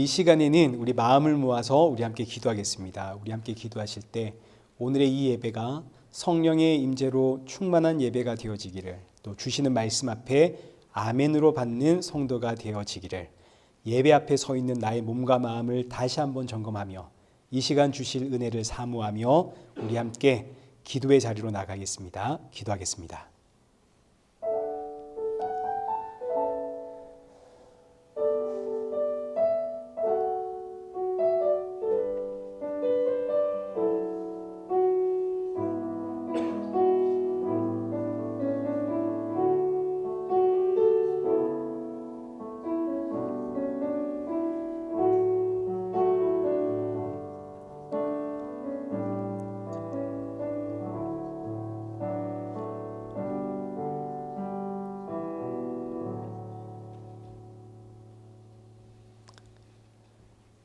이 시간에는 우리 마음을 모아서 우리 함께 기도하겠습니다. 우리 함께 기도하실 때 오늘의 이 예배가 성령의 임재로 충만한 예배가 되어지기를, 또 주시는 말씀 앞에 아멘으로 받는 성도가 되어지기를, 예배 앞에 서 있는 나의 몸과 마음을 다시 한번 점검하며 이 시간 주실 은혜를 사모하며 우리 함께 기도의 자리로 나가겠습니다. 기도하겠습니다.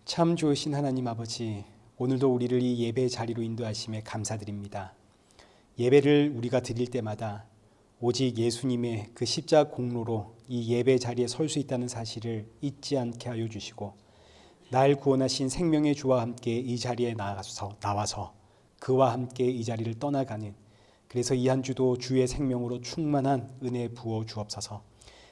참 좋으신 하나님 아버지, 오늘도 우리를 이 예배의 자리로 인도하심에 감사드립니다. 예배를 우리가 드릴 때마다 오직 예수님의 그 십자가 공로로 이 예배 자리에 설 수 있다는 사실을 잊지 않게 하여 주시고, 날 구원하신 생명의 주와 함께 이 자리에 나와서 그와 함께 이 자리를 떠나가는, 그래서 이 한 주도 주의 생명으로 충만한 은혜 부어 주옵소서.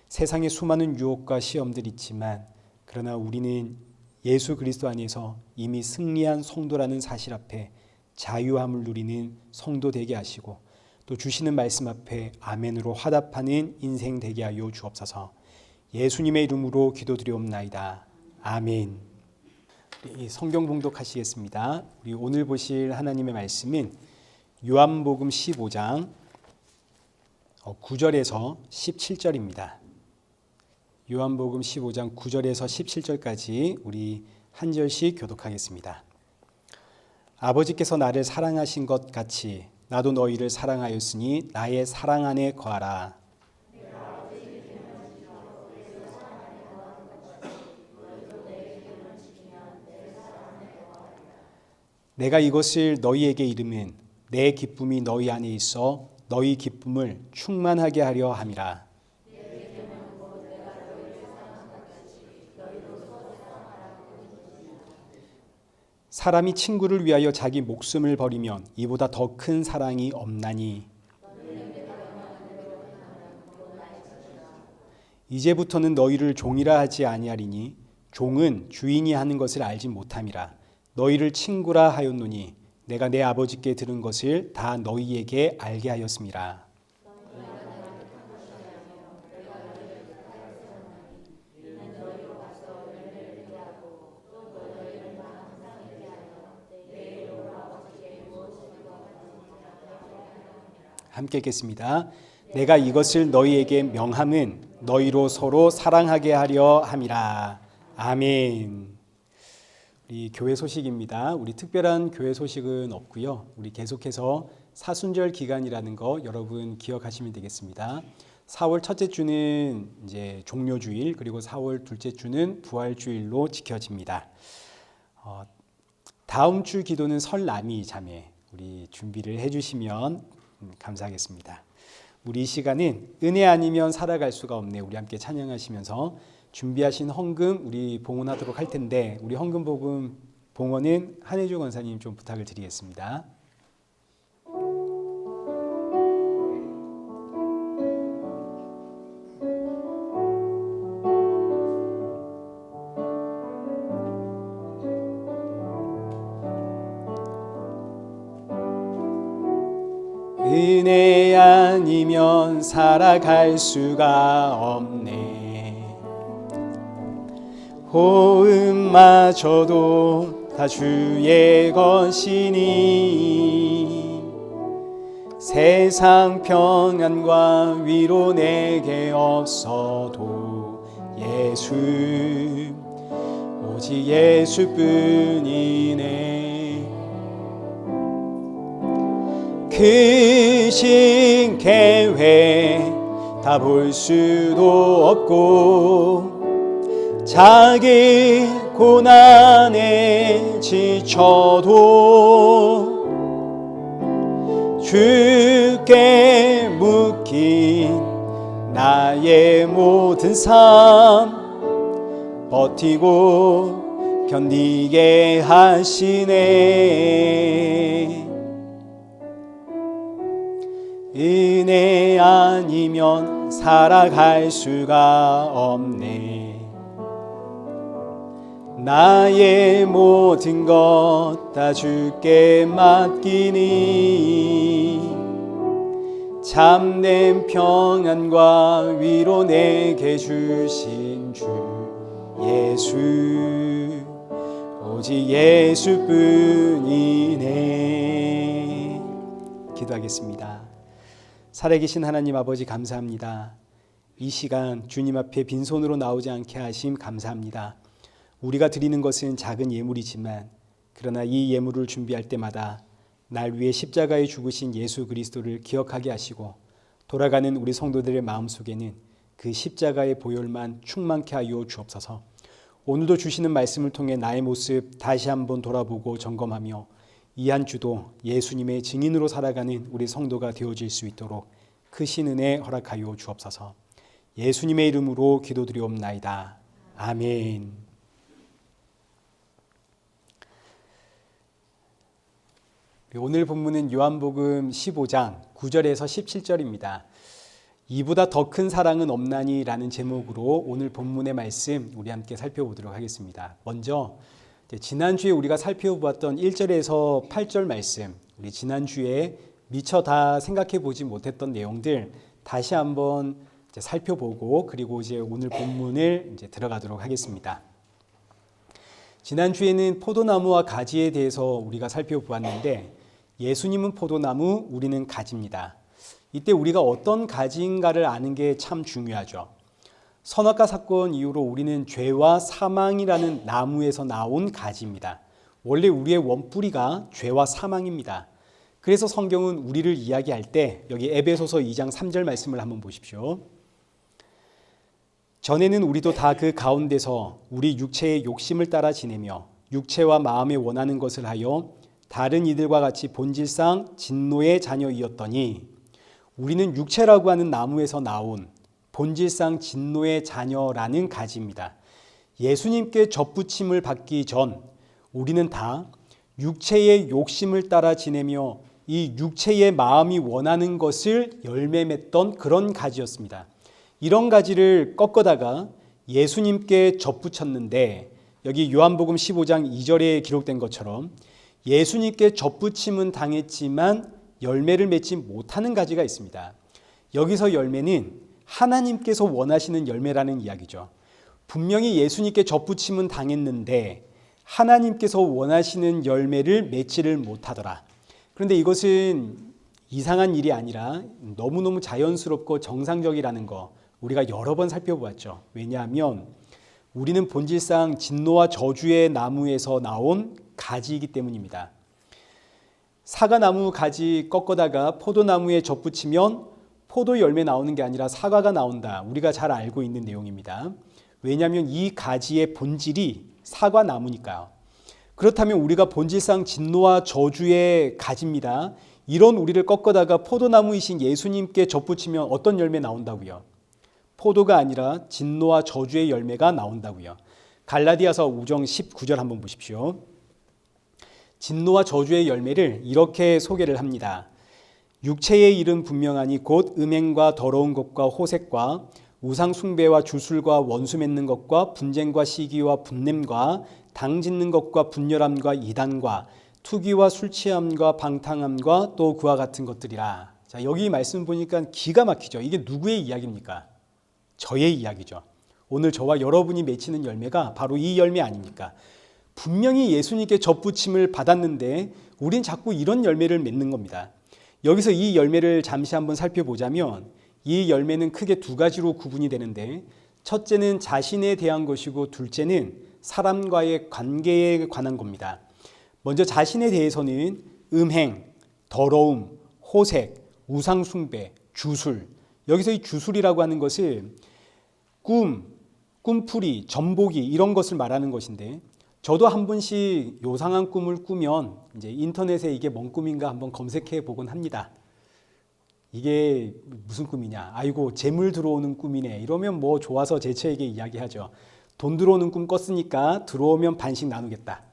세상에 수많은 유혹과 시험들이 있지만 그러나 우리는 예수 그리스도 안에서 이미 승리한 성도라는 사실 앞에 자유함을 누리는 성도 되게 하시고, 또 주시는 말씀 앞에 아멘으로 화답하는 인생 되게 하여 주옵소서. 예수님의 이름으로 기도드리옵나이다. 아멘. 성경 봉독하시겠습니다. 우리 오늘 보실 하나님의 말씀은 요한복음 15장 9절에서 17절입니다. 요한복음 15장 9절에서 17절까지 우리 한 절씩 교독하겠습니다. 아버지께서 나를 사랑하신 것 같이 나도 너희를 사랑하였으니 나의 사랑 안에 거하라. 내가 이것을 너희에게 이르면 내 기쁨이 너희 안에 있어 너희 기쁨을 충만하게 하려 함이라. 사람이 친구를 위하여 자기 목숨을 버리면 이보다 더 큰 사랑이 없나니. 이제부터는 너희를 종이라 하지 아니하리니 종은 주인이 하는 것을 알지 못함이라. 너희를 친구라 하였노니 내가 내 아버지께 들은 것을 다 너희에게 알게 하였음이라. 함께 읽겠습니다. 내가 이것을 너희에게 명함은 너희로 서로 사랑하게 하려 함이라. 아멘. 우리 교회 소식입니다. 우리 특별한 교회 소식은 없고요. 우리 계속해서 사순절 기간이라는 거 여러분 기억하시면 되겠습니다. 4월 첫째 주는 이제 종료주일, 그리고 4월 둘째 주는 부활주일로 지켜집니다. 다음 주 기도는 설남이 자매 우리 준비를 해주시면 감사하겠습니다. 우리 이 시간은 은혜 아니면 살아갈 수가 없네. 우리 함께 찬양하시면서 준비하신 헌금 우리 봉헌하도록 할 텐데, 우리 헌금 봉헌은 한혜주 권사님 좀 부탁을 드리겠습니다. 은혜 아니면 살아갈 수가 없네. 호흡마저도 다 주의 것이니 세상 평안과 위로 내게 없어도 예수, 오직 예수뿐이네. 크신 계획 다 볼 수도 없고 자기 고난에 지쳐도 주께 묶인 나의 모든 삶 버티고 견디게 하시네. 은혜 아니면 살아갈 수가 없네. 나의 모든 것 다 주께 맡기니 참된 평안과 위로 내게 주신 주 예수, 오직 예수뿐이네. 기도하겠습니다. 살아계신 하나님 아버지, 감사합니다. 이 시간 주님 앞에 빈손으로 나오지 않게 하심 감사합니다. 우리가 드리는 것은 작은 예물이지만 그러나 이 예물을 준비할 때마다 날 위해 십자가에 죽으신 예수 그리스도를 기억하게 하시고 돌아가는 우리 성도들의 마음속에는 그 십자가의 보혈만 충만케 하여 주옵소서. 오늘도 주시는 말씀을 통해 나의 모습 다시 한번 돌아보고 점검하며 이 한 주도 예수님의 증인으로 살아가는 우리 성도가 되어질 수 있도록 크신 은혜 허락하여 주옵소서. 예수님의 이름으로 기도드리옵나이다. 아멘. 오늘 본문은 요한복음 15장 9절에서 17절입니다. 이보다 더 큰 사랑은 없나니 라는 제목으로 오늘 본문의 말씀 우리 함께 살펴보도록 하겠습니다. 먼저 지난주에 우리가 살펴보았던 1절에서 8절 말씀, 우리 지난주에 미처 다 생각해 보지 못했던 내용들 다시 한번 살펴보고 그리고 이제 오늘 본문을 이제 들어가도록 하겠습니다. 지난주에는 포도나무와 가지에 대해서 우리가 살펴보았는데 예수님은 포도나무, 우리는 가지입니다. 이때 우리가 어떤 가지인가를 아는 게 참 중요하죠. 선악과 사건 이후로 우리는 죄와 사망이라는 나무에서 나온 가지입니다. 원래 우리의 원뿌리가 죄와 사망입니다. 그래서 성경은 우리를 이야기할 때 여기 에베소서 2장 3절 말씀을 한번 보십시오. 전에는 우리도 다 그 가운데서 우리 육체의 욕심을 따라 지내며 육체와 마음에 원하는 것을 하여 다른 이들과 같이 본질상 진노의 자녀이었더니 우리는 육체라고 하는 나무에서 나온 본질상 진노의 자녀라는 가지입니다. 예수님께 접붙임을 받기 전 우리는 다 육체의 욕심을 따라 지내며 이 육체의 마음이 원하는 것을 열매 맺던 그런 가지였습니다. 이런 가지를 꺾어다가 예수님께 접붙였는데 여기 요한복음 15장 2절에 기록된 것처럼 예수님께 접붙임은 당했지만 열매를 맺지 못하는 가지가 있습니다. 여기서 열매는 하나님께서 원하시는 열매라는 이야기죠. 분명히 예수님께 접붙임은 당했는데 하나님께서 원하시는 열매를 맺지를 못하더라. 그런데 이것은 이상한 일이 아니라 너무너무 자연스럽고 정상적이라는 거 우리가 여러 번 살펴보았죠. 왜냐하면 우리는 본질상 진노와 저주의 나무에서 나온 가지이기 때문입니다. 사과나무 가지 꺾어다가 포도나무에 접붙이면 포도 열매 나오는 게 아니라 사과가 나온다. 우리가 잘 알고 있는 내용입니다. 왜냐하면 이 가지의 본질이 사과나무니까요. 그렇다면 우리가 본질상 진노와 저주의 가지입니다. 이런 우리를 꺾어다가 포도나무이신 예수님께 접붙이면 어떤 열매 나온다고요? 포도가 아니라 진노와 저주의 열매가 나온다고요. 갈라디아서 5장 19절 한번 보십시오. 진노와 저주의 열매를 이렇게 소개를 합니다. 육체의 일은 분명하니 곧 음행과 더러운 것과 호색과 우상 숭배와 주술과 원수 맺는 것과 분쟁과 시기와 분냄과 당 짓는 것과 분열함과 이단과 투기와 술 취함과 방탕함과 또 그와 같은 것들이라. 자, 여기 말씀 보니까 기가 막히죠. 이게 누구의 이야기입니까? 저의 이야기죠. 오늘 저와 여러분이 맺히는 열매가 바로 이 열매 아닙니까? 분명히 예수님께 접붙임을 받았는데 우린 자꾸 이런 열매를 맺는 겁니다. 여기서 이 열매를 잠시 한번 살펴보자면 이 열매는 크게 두 가지로 구분이 되는데 첫째는 자신에 대한 것이고 둘째는 사람과의 관계에 관한 겁니다. 먼저 자신에 대해서는 음행, 더러움, 호색, 우상숭배, 주술. 여기서 이 주술이라고 하는 것을 꿈풀이, 전보기 이런 것을 말하는 것인데 저도 한 번씩 요상한 꿈을 꾸면 이제 인터넷에 이게 뭔 꿈인가 한번 검색해 보곤 합니다. 이게 무슨 꿈이냐? 아이고 재물 들어오는 꿈이네. 이러면 뭐 좋아서 제 처에게 이야기하죠. 돈 들어오는 꿈 꿨으니까 들어오면 반씩 나누겠다.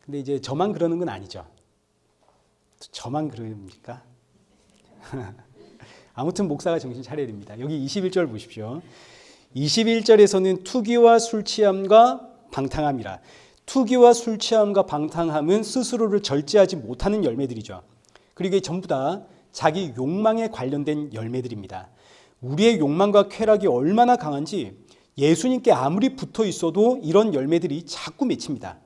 근데 이제 저만 그러는 건 아니죠. 저만 그럽니까? 아무튼 목사가 정신 차려야 됩니다. 여기 21절 보십시오. 21절에서는 투기와 술 취함과 방탕함이라. 투기와 술 취함과 방탕함은 스스로를 절제하지 못하는 열매들이죠. 그리고 이게 전부 다 자기 욕망에 관련된 열매들입니다. 우리의 욕망과 쾌락이 얼마나 강한지 예수님께 아무리 붙어 있어도 이런 열매들이 자꾸 맺힙니다.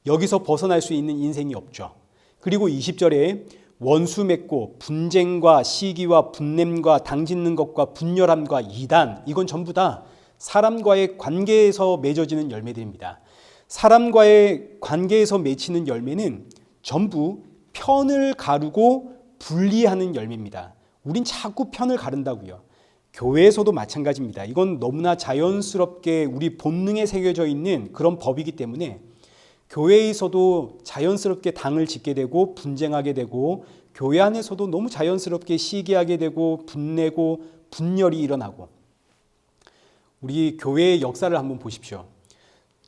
여기서 벗어날 수 있는 인생이 없죠. 그리고 20절에 원수 맺고 분쟁과 시기와 분냄과 당짓는 것과 분열함과 이단, 이건 전부 다 사람과의 관계에서 맺어지는 열매들입니다. 사람과의 관계에서 맺히는 열매는 전부 편을 가르고 분리하는 열매입니다. 우린 자꾸 편을 가른다고요. 교회에서도 마찬가지입니다. 이건 너무나 자연스럽게 우리 본능에 새겨져 있는 그런 법이기 때문에 교회에서도 자연스럽게 당을 짓게 되고 분쟁하게 되고 교회 안에서도 너무 자연스럽게 시기하게 되고 분내고 분열이 일어나고. 우리 교회의 역사를 한번 보십시오.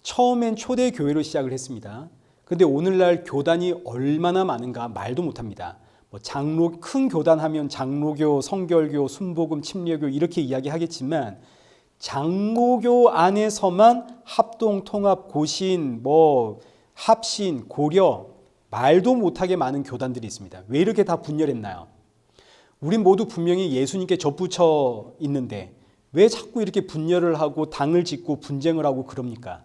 처음엔 초대 교회로 시작을 했습니다. 그런데 오늘날 교단이 얼마나 많은가 말도 못합니다. 큰 교단 하면 장로교, 성결교, 순복음, 침례교 이렇게 이야기하겠지만 장로교 안에서만 합동, 통합, 고신, 합신, 고려 말도 못하게 많은 교단들이 있습니다. 왜 이렇게 다 분열했나요? 우린 모두 분명히 예수님께 접붙여 있는데 왜 자꾸 이렇게 분열을 하고 당을 짓고 분쟁을 하고 그럽니까?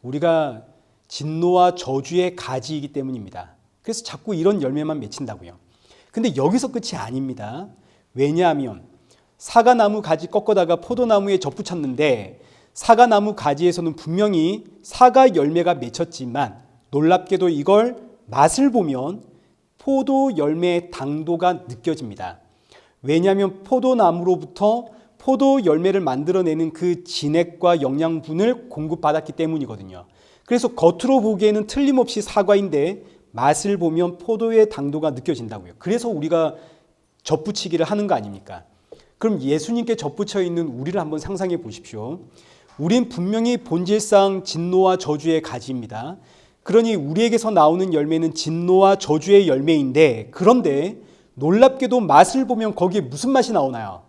우리가 진노와 저주의 가지이기 때문입니다. 그래서 자꾸 이런 열매만 맺힌다고요. 근데 여기서 끝이 아닙니다. 왜냐하면 사과나무 가지 꺾어다가 포도나무에 접붙였는데 사과나무 가지에서는 분명히 사과 열매가 맺혔지만 놀랍게도 이걸 맛을 보면 포도 열매의 당도가 느껴집니다. 왜냐하면 포도나무로부터 포도 열매를 만들어내는 그 진액과 영양분을 공급받았기 때문이거든요. 그래서 겉으로 보기에는 틀림없이 사과인데 맛을 보면 포도의 당도가 느껴진다고요. 그래서 우리가 접붙이기를 하는 거 아닙니까? 그럼 예수님께 접붙여 있는 우리를 한번 상상해 보십시오. 우린 분명히 본질상 진노와 저주의 가지입니다. 그러니 우리에게서 나오는 열매는 진노와 저주의 열매인데, 그런데 놀랍게도 맛을 보면 거기에 무슨 맛이 나오나요?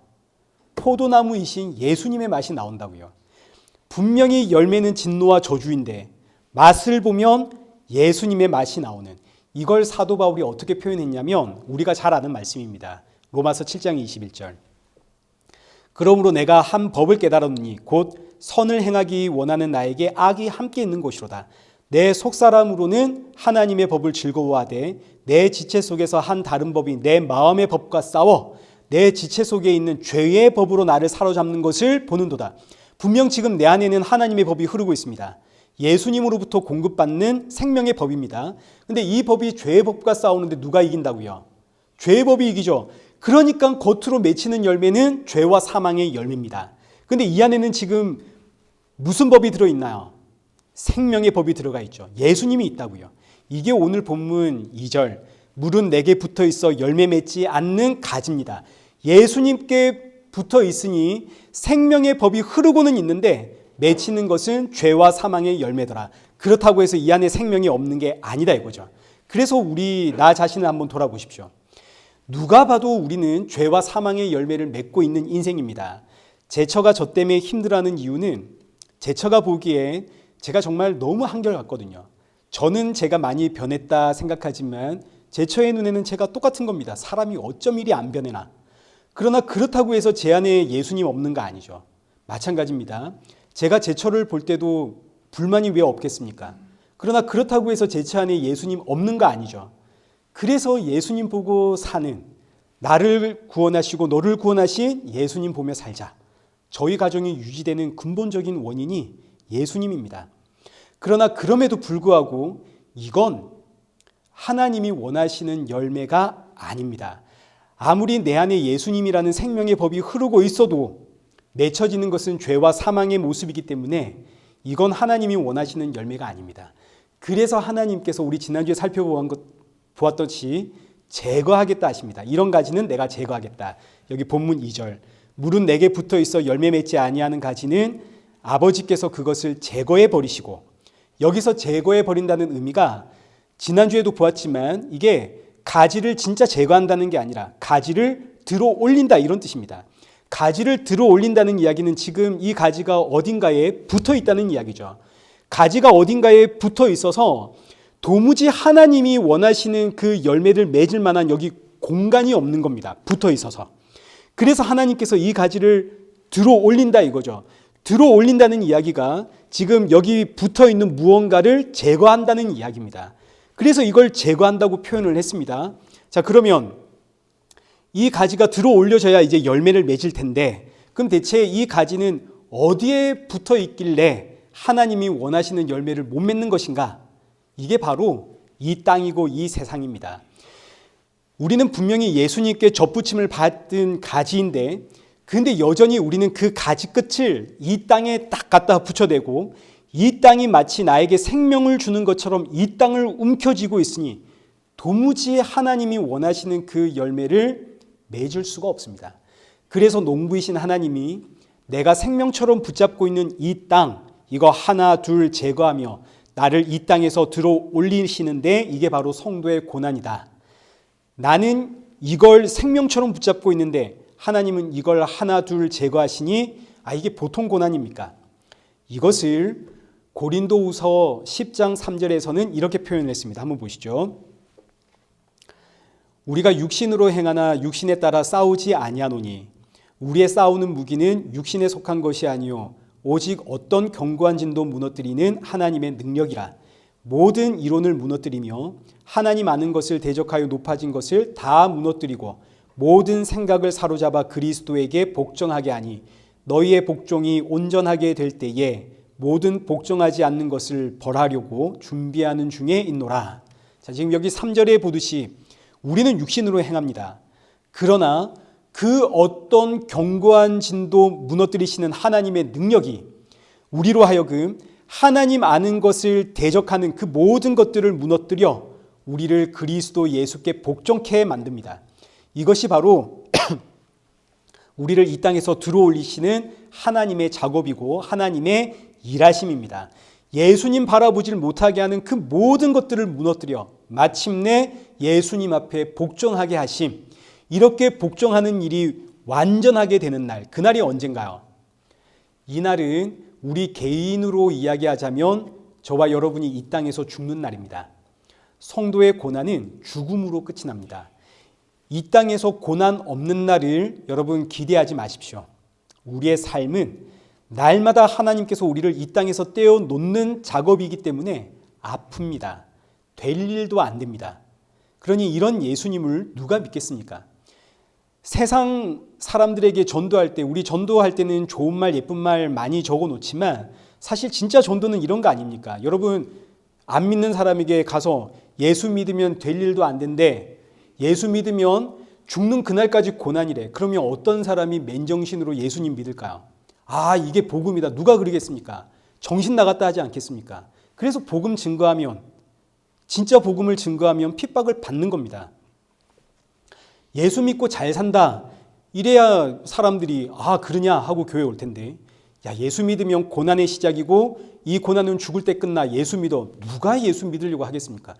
포도나무이신 예수님의 맛이 나온다고요. 분명히 열매는 진노와 저주인데 맛을 보면 예수님의 맛이 나오는, 이걸 사도 바울이 어떻게 표현했냐면 우리가 잘 아는 말씀입니다. 로마서 7장 21절. 그러므로 내가 한 법을 깨달았노니 곧 선을 행하기 원하는 나에게 악이 함께 있는 것이로다. 내 속사람으로는 하나님의 법을 즐거워하되 내 지체 속에서 한 다른 법이 내 마음의 법과 싸워 내 지체 속에 있는 죄의 법으로 나를 사로잡는 것을 보는도다. 분명 지금 내 안에는 하나님의 법이 흐르고 있습니다. 예수님으로부터 공급받는 생명의 법입니다. 근데 이 법이 죄의 법과 싸우는데 누가 이긴다고요? 죄의 법이 이기죠. 그러니까 겉으로 맺히는 열매는 죄와 사망의 열매입니다. 근데 이 안에는 지금 무슨 법이 들어있나요? 생명의 법이 들어가 있죠. 예수님이 있다고요. 이게 오늘 본문 2절, 물은 내게 붙어 있어 열매 맺지 않는 가지입니다. 예수님께 붙어 있으니 생명의 법이 흐르고는 있는데 맺히는 것은 죄와 사망의 열매더라. 그렇다고 해서 이 안에 생명이 없는 게 아니다 이거죠. 그래서 나 자신을 한번 돌아보십시오. 누가 봐도 우리는 죄와 사망의 열매를 맺고 있는 인생입니다. 제처가 저 때문에 힘들어하는 이유는 제처가 보기에 제가 정말 너무 한결같거든요. 저는 제가 많이 변했다 생각하지만 제처의 눈에는 제가 똑같은 겁니다. 사람이 어쩜 이리 안 변해나. 그러나 그렇다고 해서 제 안에 예수님 없는 거 아니죠. 마찬가지입니다. 제가 제처를 볼 때도 불만이 왜 없겠습니까? 그러나 그렇다고 해서 제처 안에 예수님 없는 거 아니죠. 그래서 예수님 보고 사는, 나를 구원하시고 너를 구원하신 예수님 보며 살자. 저희 가정이 유지되는 근본적인 원인이 예수님입니다. 그러나 그럼에도 불구하고 이건 하나님이 원하시는 열매가 아닙니다. 아무리 내 안에 예수님이라는 생명의 법이 흐르고 있어도 맺혀지는 것은 죄와 사망의 모습이기 때문에 이건 하나님이 원하시는 열매가 아닙니다. 그래서 하나님께서 우리 지난주에 살펴보았듯이 제거하겠다 하십니다. 이런 가지는 내가 제거하겠다. 여기 본문 2절. 물은 내게 붙어 있어 열매 맺지 아니하는 가지는 아버지께서 그것을 제거해 버리시고, 여기서 제거해 버린다는 의미가 지난주에도 보았지만 이게 가지를 진짜 제거한다는 게 아니라 가지를 들어 올린다, 이런 뜻입니다. 가지를 들어 올린다는 이야기는 지금 이 가지가 어딘가에 붙어 있다는 이야기죠. 가지가 어딘가에 붙어 있어서 도무지 하나님이 원하시는 그 열매를 맺을 만한 여기 공간이 없는 겁니다. 붙어 있어서. 그래서 하나님께서 이 가지를 들어 올린다 이거죠. 들어 올린다는 이야기가 지금 여기 붙어 있는 무언가를 제거한다는 이야기입니다. 그래서 이걸 제거한다고 표현을 했습니다. 자, 그러면 이 가지가 들어 올려져야 이제 열매를 맺을 텐데, 그럼 대체 이 가지는 어디에 붙어 있길래 하나님이 원하시는 열매를 못 맺는 것인가? 이게 바로 이 땅이고 이 세상입니다. 우리는 분명히 예수님께 접붙임을 받은 가지인데, 근데 여전히 우리는 그 가지 끝을 이 땅에 딱 갖다 붙여대고 이 땅이 마치 나에게 생명을 주는 것처럼 이 땅을 움켜쥐고 있으니 도무지 하나님이 원하시는 그 열매를 맺을 수가 없습니다. 그래서 농부이신 하나님이 내가 생명처럼 붙잡고 있는 이 땅, 이거 하나 둘 제거하며 나를 이 땅에서 들어 올리시는데 이게 바로 성도의 고난이다. 나는 이걸 생명처럼 붙잡고 있는데 하나님은 이걸 하나 둘 제거하시니 이게 보통 고난입니까? 이것을 고린도후서 10장 3절에서는 이렇게 표현했습니다. 한번 보시죠. 우리가 육신으로 행하나 육신에 따라 싸우지 아니하노니 우리의 싸우는 무기는 육신에 속한 것이 아니요 오직 어떤 견고한 진도 무너뜨리는 하나님의 능력이라. 모든 이론을 무너뜨리며 하나님 아는 것을 대적하여 높아진 것을 다 무너뜨리고 모든 생각을 사로잡아 그리스도에게 복종하게 하니 너희의 복종이 온전하게 될 때에 모든 복종하지 않는 것을 벌하려고 준비하는 중에 있노라. 자, 지금 여기 3절에 보듯이 우리는 육신으로 행합니다. 그러나 그 어떤 견고한 진도 무너뜨리시는 하나님의 능력이 우리로 하여금 하나님 아는 것을 대적하는 그 모든 것들을 무너뜨려 우리를 그리스도 예수께 복종케 만듭니다. 이것이 바로 우리를 이 땅에서 들어올리시는 하나님의 작업이고 하나님의 일하심입니다. 예수님 바라보질 못하게 하는 그 모든 것들을 무너뜨려 마침내 예수님 앞에 복종하게 하심, 이렇게 복종하는 일이 완전하게 되는 날, 그날이 언젠가요? 이날은 우리 개인으로 이야기하자면 저와 여러분이 이 땅에서 죽는 날입니다. 성도의 고난은 죽음으로 끝이 납니다. 이 땅에서 고난 없는 날을 여러분 기대하지 마십시오. 우리의 삶은 날마다 하나님께서 우리를 이 땅에서 떼어 놓는 작업이기 때문에 아픕니다. 될 일도 안 됩니다. 그러니 이런 예수님을 누가 믿겠습니까? 세상 사람들에게 전도할 때, 우리 전도할 때는 좋은 말 예쁜 말 많이 적어 놓지만 사실 진짜 전도는 이런 거 아닙니까? 여러분, 안 믿는 사람에게 가서 예수 믿으면 될 일도 안 된대, 예수 믿으면 죽는 그날까지 고난이래. 그러면 어떤 사람이 맨정신으로 예수님 믿을까요? 이게 복음이다. 누가 그러겠습니까? 정신 나갔다 하지 않겠습니까? 그래서 복음 증거하면, 진짜 복음을 증거하면 핍박을 받는 겁니다. 예수 믿고 잘 산다, 이래야 사람들이 그러냐 하고 교회 올 텐데, 예수 믿으면 고난의 시작이고 이 고난은 죽을 때 끝나, 예수 믿어. 누가 예수 믿으려고 하겠습니까?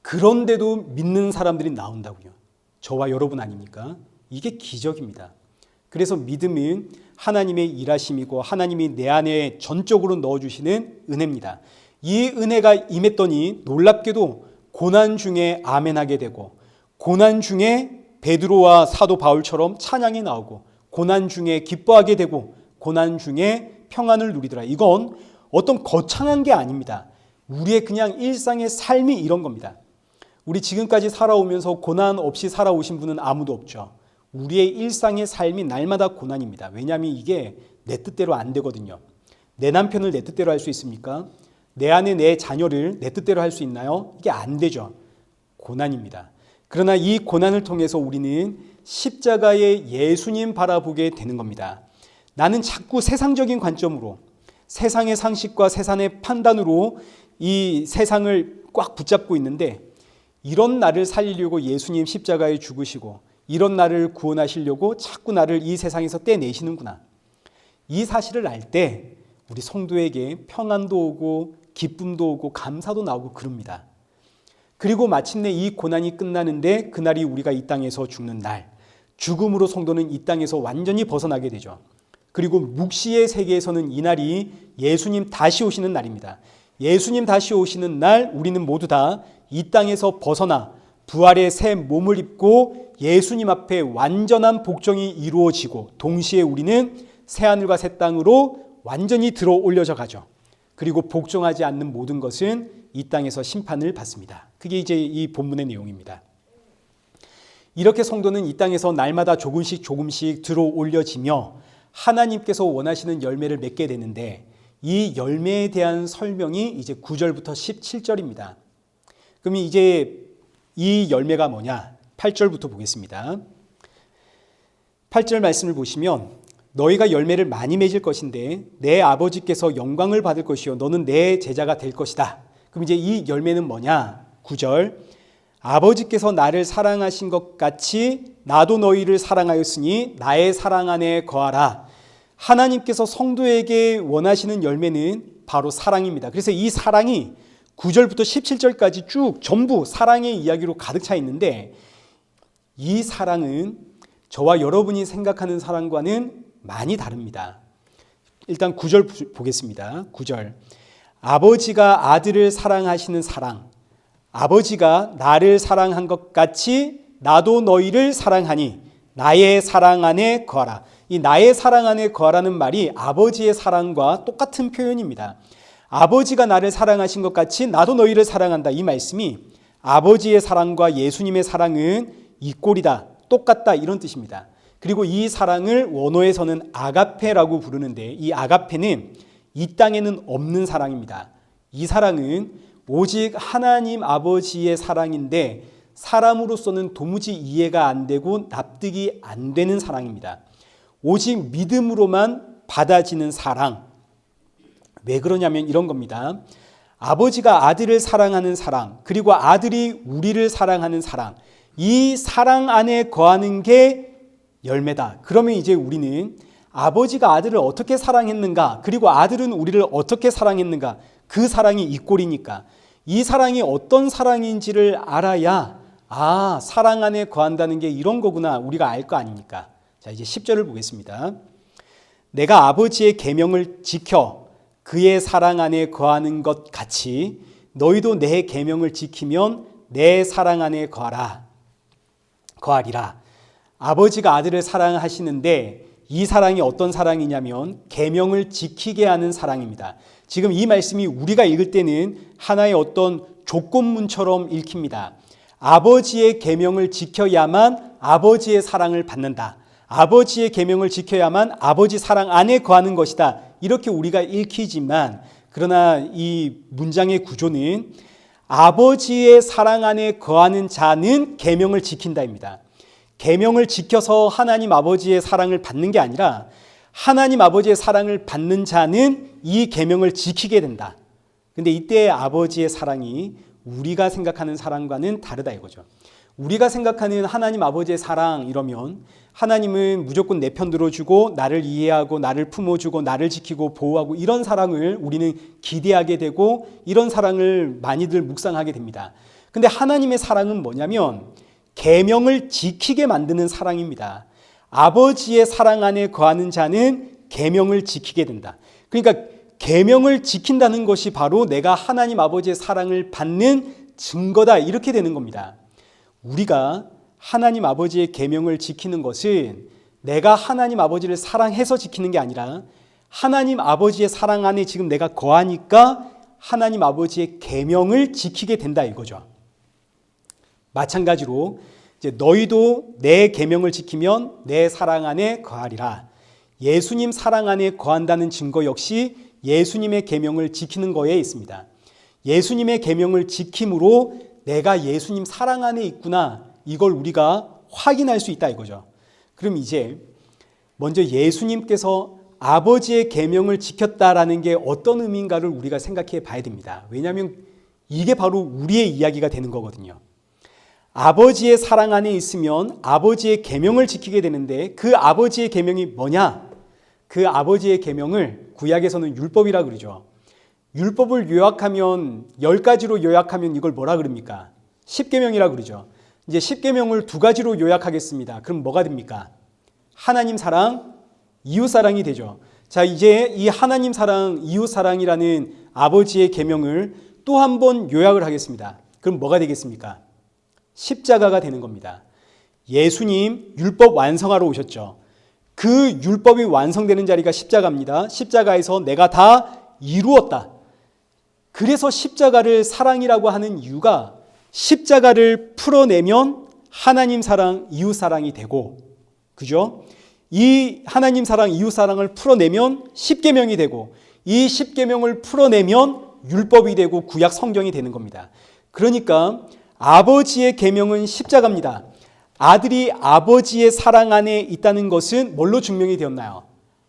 그런데도 믿는 사람들이 나온다고요. 저와 여러분 아닙니까? 이게 기적입니다. 그래서 믿음은 하나님의 일하심이고 하나님이 내 안에 전적으로 넣어주시는 은혜입니다. 이 은혜가 임했더니 놀랍게도 고난 중에 아멘하게 되고, 고난 중에 베드로와 사도 바울처럼 찬양이 나오고, 고난 중에 기뻐하게 되고, 고난 중에 평안을 누리더라. 이건 어떤 거창한 게 아닙니다. 우리의 그냥 일상의 삶이 이런 겁니다. 우리 지금까지 살아오면서 고난 없이 살아오신 분은 아무도 없죠. 우리의 일상의 삶이 날마다 고난입니다. 왜냐하면 이게 내 뜻대로 안 되거든요. 내 남편을 내 뜻대로 할 수 있습니까? 내 안에 내 자녀를 내 뜻대로 할 수 있나요? 이게 안 되죠. 고난입니다. 그러나 이 고난을 통해서 우리는 십자가의 예수님 바라보게 되는 겁니다. 나는 자꾸 세상적인 관점으로, 세상의 상식과 세상의 판단으로 이 세상을 꽉 붙잡고 있는데, 이런 나를 살리려고 예수님 십자가에 죽으시고 이런 나를 구원하시려고 자꾸 나를 이 세상에서 떼내시는구나. 이 사실을 알 때 우리 성도에게 평안도 오고 기쁨도 오고 감사도 나오고 그럽니다. 그리고 마침내 이 고난이 끝나는데 그날이 우리가 이 땅에서 죽는 날, 죽음으로 성도는 이 땅에서 완전히 벗어나게 되죠. 그리고 묵시의 세계에서는 이날이 예수님 다시 오시는 날입니다. 예수님 다시 오시는 날 우리는 모두 다 이 땅에서 벗어나 부활의 새 몸을 입고 예수님 앞에 완전한 복종이 이루어지고 동시에 우리는 새하늘과 새 땅으로 완전히 들어 올려져 가죠. 그리고 복종하지 않는 모든 것은 이 땅에서 심판을 받습니다. 그게 이제 이 본문의 내용입니다. 이렇게 성도는 이 땅에서 날마다 조금씩 들어 올려지며 하나님께서 원하시는 열매를 맺게 되는데 이 열매에 대한 설명이 이제 9절부터 17절입니다. 그럼 이제 이 열매가 뭐냐? 8절부터 보겠습니다. 8절 말씀을 보시면 너희가 열매를 많이 맺을 것인데 내 아버지께서 영광을 받을 것이요 너는 내 제자가 될 것이다. 그럼 이제 이 열매는 뭐냐? 9절 아버지께서 나를 사랑하신 것 같이 나도 너희를 사랑하였으니 나의 사랑 안에 거하라. 하나님께서 성도에게 원하시는 열매는 바로 사랑입니다. 그래서 이 사랑이 9절부터 17절까지 쭉 전부 사랑의 이야기로 가득 차 있는데 이 사랑은 저와 여러분이 생각하는 사랑과는 많이 다릅니다. 일단 9절 보겠습니다. 9절 아버지가 아들을 사랑하시는 사랑, 아버지가 나를 사랑한 것 같이 나도 너희를 사랑하니 나의 사랑 안에 거하라. 이 나의 사랑 안에 거하라는 말이 아버지의 사랑과 똑같은 표현입니다. 아버지가 나를 사랑하신 것 같이 나도 너희를 사랑한다. 이 말씀이 아버지의 사랑과 예수님의 사랑은 이꼴이다, 똑같다 이런 뜻입니다. 그리고 이 사랑을 원어에서는 아가페라고 부르는데 이 아가페는 이 땅에는 없는 사랑입니다. 이 사랑은 오직 하나님 아버지의 사랑인데 사람으로서는 도무지 이해가 안 되고 납득이 안 되는 사랑입니다. 오직 믿음으로만 받아지는 사랑. 왜 그러냐면 이런 겁니다. 아버지가 아들을 사랑하는 사랑, 그리고 아들이 우리를 사랑하는 사랑, 이 사랑 안에 거하는 게 열매다. 그러면 이제 우리는 아버지가 아들을 어떻게 사랑했는가, 그리고 아들은 우리를 어떻게 사랑했는가, 그 사랑이 이 꼴이니까 이 사랑이 어떤 사랑인지를 알아야 사랑 안에 거한다는 게 이런 거구나 우리가 알 거 아닙니까? 자, 이제 10절을 보겠습니다. 내가 아버지의 계명을 지켜 그의 사랑 안에 거하는 것 같이 너희도 내 계명을 지키면 내 사랑 안에 거하리라. 아버지가 아들을 사랑하시는데 이 사랑이 어떤 사랑이냐면 계명을 지키게 하는 사랑입니다. 지금 이 말씀이 우리가 읽을 때는 하나의 어떤 조건문처럼 읽힙니다. 아버지의 계명을 지켜야만 아버지의 사랑을 받는다. 아버지의 계명을 지켜야만 아버지 사랑 안에 거하는 것이다. 이렇게 우리가 읽히지만 그러나 이 문장의 구조는 아버지의 사랑 안에 거하는 자는 계명을 지킨다입니다. 계명을 지켜서 하나님 아버지의 사랑을 받는 게 아니라 하나님 아버지의 사랑을 받는 자는 이 계명을 지키게 된다. 근데 이때 아버지의 사랑이 우리가 생각하는 사랑과는 다르다 이거죠. 우리가 생각하는 하나님 아버지의 사랑 이러면 하나님은 무조건 내 편 들어주고 나를 이해하고 나를 품어주고 나를 지키고 보호하고 이런 사랑을 우리는 기대하게 되고 이런 사랑을 많이들 묵상하게 됩니다. 근데 하나님의 사랑은 뭐냐면 계명을 지키게 만드는 사랑입니다. 아버지의 사랑 안에 거하는 자는 계명을 지키게 된다. 그러니까 계명을 지킨다는 것이 바로 내가 하나님 아버지의 사랑을 받는 증거다 이렇게 되는 겁니다. 우리가 하나님 아버지의 계명을 지키는 것은 내가 하나님 아버지를 사랑해서 지키는 게 아니라 하나님 아버지의 사랑 안에 지금 내가 거하니까 하나님 아버지의 계명을 지키게 된다 이거죠. 마찬가지로 이제 너희도 내 계명을 지키면 내 사랑 안에 거하리라. 예수님 사랑 안에 거한다는 증거 역시 예수님의 계명을 지키는 거에 있습니다. 예수님의 계명을 지킴으로 내가 예수님 사랑 안에 있구나 이걸 우리가 확인할 수 있다 이거죠. 그럼 이제 먼저 예수님께서 아버지의 계명을 지켰다라는 게 어떤 의미인가를 우리가 생각해 봐야 됩니다. 왜냐하면 이게 바로 우리의 이야기가 되는 거거든요. 아버지의 사랑 안에 있으면 아버지의 계명을 지키게 되는데 그 아버지의 계명이 뭐냐? 그 아버지의 계명을 구약에서는 율법이라 그러죠. 율법을 요약하면 10가지로 요약하면 이걸 뭐라 그럽니까? 10계명이라 그러죠. 이제 10계명을 2가지로 요약하겠습니다. 그럼 뭐가 됩니까? 하나님 사랑, 이웃 사랑이 되죠. 자, 이제 이 하나님 사랑, 이웃 사랑이라는 아버지의 계명을 또 한 번 요약을 하겠습니다. 그럼 뭐가 되겠습니까? 십자가가 되는 겁니다. 예수님 율법 완성하러 오셨죠. 그 율법이 완성되는 자리가 십자가입니다. 십자가에서 내가 다 이루었다. 그래서 십자가를 사랑이라고 하는 이유가 십자가를 풀어내면 하나님 사랑, 이웃 사랑이 되고, 그죠? 이 하나님 사랑, 이웃 사랑을 풀어내면 십계명이 되고, 이 십계명을 풀어내면 율법이 되고 구약 성경이 되는 겁니다. 그러니까 아버지의 계명은 십자가입니다. 아들이 아버지의 사랑 안에 있다는 것은 뭘로 증명이 되었나요?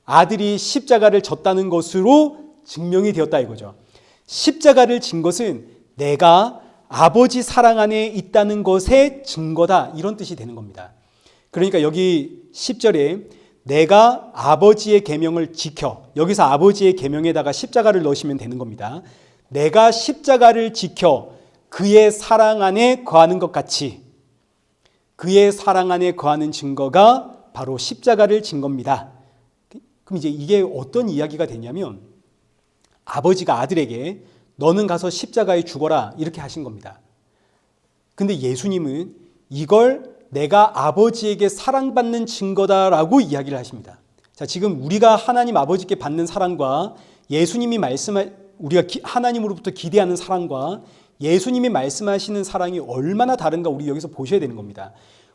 아들이 십자가를 졌다는 것으로 증명이 되었다 이거죠. 십자가를 진 것은 내가 아버지 사랑 안에 있다는 것의 증거다, 이런 뜻이 되는 겁니다. 그러니까 여기 10절에 내가 아버지의 계명을 지켜, 여기서 아버지의 계명에다가 십자가를 넣으시면 되는 겁니다. 내가 십자가를 지켜 그의 사랑 안에 거하는 것 같이, 그의 사랑 안에 거하는 증거가 바로 십자가를 진 겁니다. 그럼 이제 이게 어떤 이야기가 되냐면, 아버지가 아들에게 너는 가서 십자가에 죽어라 이렇게 하신 겁니다. 근데 예수님은 이걸 내가 아버지에게 사랑받는 증거다라고 이야기를 하십니다. 자, 지금 우리가 하나님 아버지께 받는 사랑과 예수님이 우리가 하나님으로부터 기대하는 사랑과 예수님이 말씀하시는 사랑이 얼마나 다른가 우리 여기서 보셔야 되는 겁니다.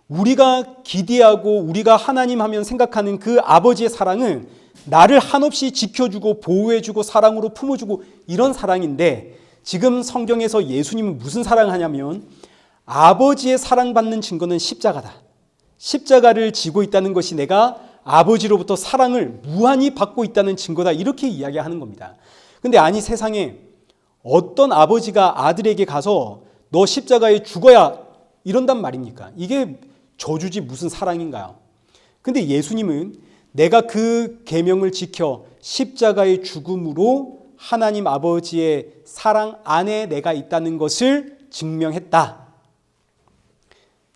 우리가 기대하고 우리가 하나님 하면 생각하는 그 아버지의 사랑은 나를 한없이 지켜주고 보호해주고 사랑으로 품어주고 이런 사랑인데, 지금 성경에서 예수님은 무슨 사랑하냐면 아버지의 사랑받는 증거는 십자가다. 십자가를 지고 있다는 것이 내가 아버지로부터 사랑을 무한히 받고 있다는 증거다, 이렇게 이야기하는 겁니다. 근데 아니, 세상에 어떤 아버지가 아들에게 가서 너 십자가에 죽어야 이런단 말입니까? 이게 저주지 무슨 사랑인가요? 근데 예수님은 내가 그 계명을 지켜 십자가의 죽음으로 하나님 아버지의 사랑 안에 내가 있다는 것을 증명했다.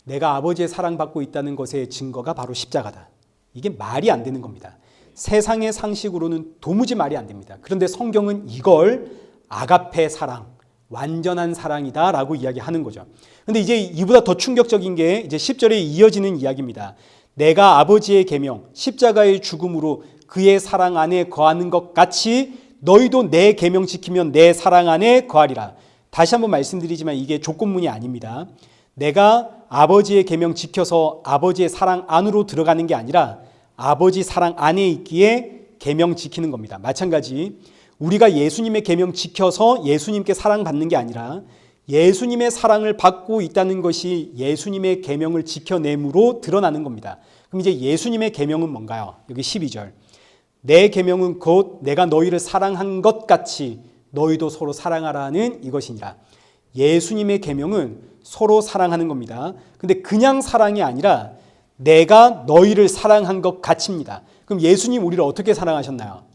내가 아버지의 사랑받고 있다는 것의 증거가 바로 십자가다. 이게 말이 안 되는 겁니다. 세상의 상식으로는 도무지 말이 안 됩니다. 그런데 성경은 이걸 아가페 사랑, 완전한 사랑이다 라고 이야기하는 거죠. 근데 이제 이보다 더 충격적인 게 이제 10절에 이어지는 이야기입니다. 내가 아버지의 계명, 십자가의 죽음으로 그의 사랑 안에 거하는 것 같이 너희도 내 계명 지키면 내 사랑 안에 거하리라. 다시 한번 말씀드리지만 이게 조건문이 아닙니다. 내가 아버지의 계명 지켜서 아버지의 사랑 안으로 들어가는 게 아니라 아버지 사랑 안에 있기에 계명 지키는 겁니다. 마찬가지 우리가 예수님의 계명 지켜서 예수님께 사랑받는 게 아니라 예수님의 사랑을 받고 있다는 것이 예수님의 계명을 지켜냄으로 드러나는 겁니다. 그럼 이제 예수님의 계명은 뭔가요? 여기 12절. 내 계명은 곧 내가 너희를 사랑한 것 같이 너희도 서로 사랑하라는 이것이니라. 예수님의 계명은 서로 사랑하는 겁니다. 근데 그냥 사랑이 아니라 내가 너희를 사랑한 것 같이입니다. 그럼 예수님 우리를 어떻게 사랑하셨나요?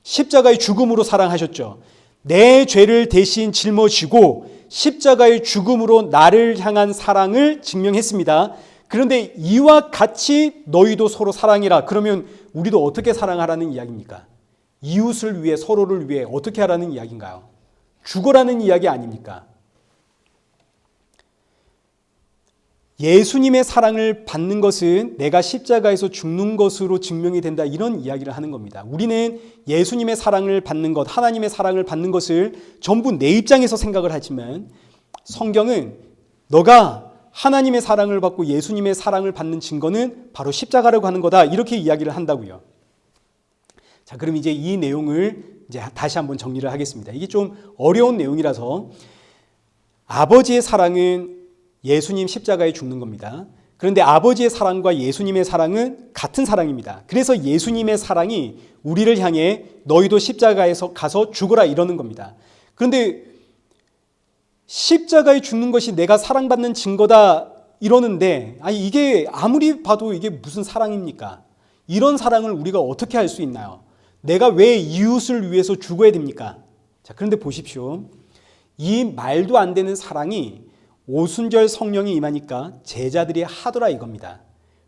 십자가의 죽음으로 사랑하셨죠. 내 죄를 대신 짊어지고 십자가의 죽음으로 나를 향한 사랑을 증명했습니다. 그런데 이와 같이 너희도 서로 사랑해라. 그러면 우리도 어떻게 사랑하라는 이야기입니까? 이웃을 위해, 서로를 위해 어떻게 하라는 이야기인가요? 죽어라는 이야기 아닙니까? 예수님의 사랑을 받는 것은 내가 십자가에서 죽는 것으로 증명이 된다, 이런 이야기를 하는 겁니다. 우리는 예수님의 사랑을 받는 것, 하나님의 사랑을 받는 것을 전부 내 입장에서 생각을 하지만 성경은 너가 하나님의 사랑을 받고 예수님의 사랑을 받는 증거는 바로 십자가라고 하는 거다, 이렇게 이야기를 한다고요. 자, 그럼 이제 이 내용을 이제 다시 한번 정리를 하겠습니다. 이게 좀 어려운 내용이라서 아버지의 사랑은 예수님 십자가에 죽는 겁니다. 그런데 아버지의 사랑과 예수님의 사랑은 같은 사랑입니다. 그래서 예수님의 사랑이 우리를 향해 너희도 십자가에서 가서 죽어라 이러는 겁니다. 그런데 십자가에 죽는 것이 내가 사랑받는 증거다 이러는데, 아니 이게 아무리 봐도 이게 무슨 사랑입니까? 이런 사랑을 우리가 어떻게 할 수 있나요? 내가 왜 이웃을 위해서 죽어야 됩니까? 자, 그런데 보십시오. 이 말도 안 되는 사랑이 오순절 성령이 임하니까 제자들이 하더라 이겁니다.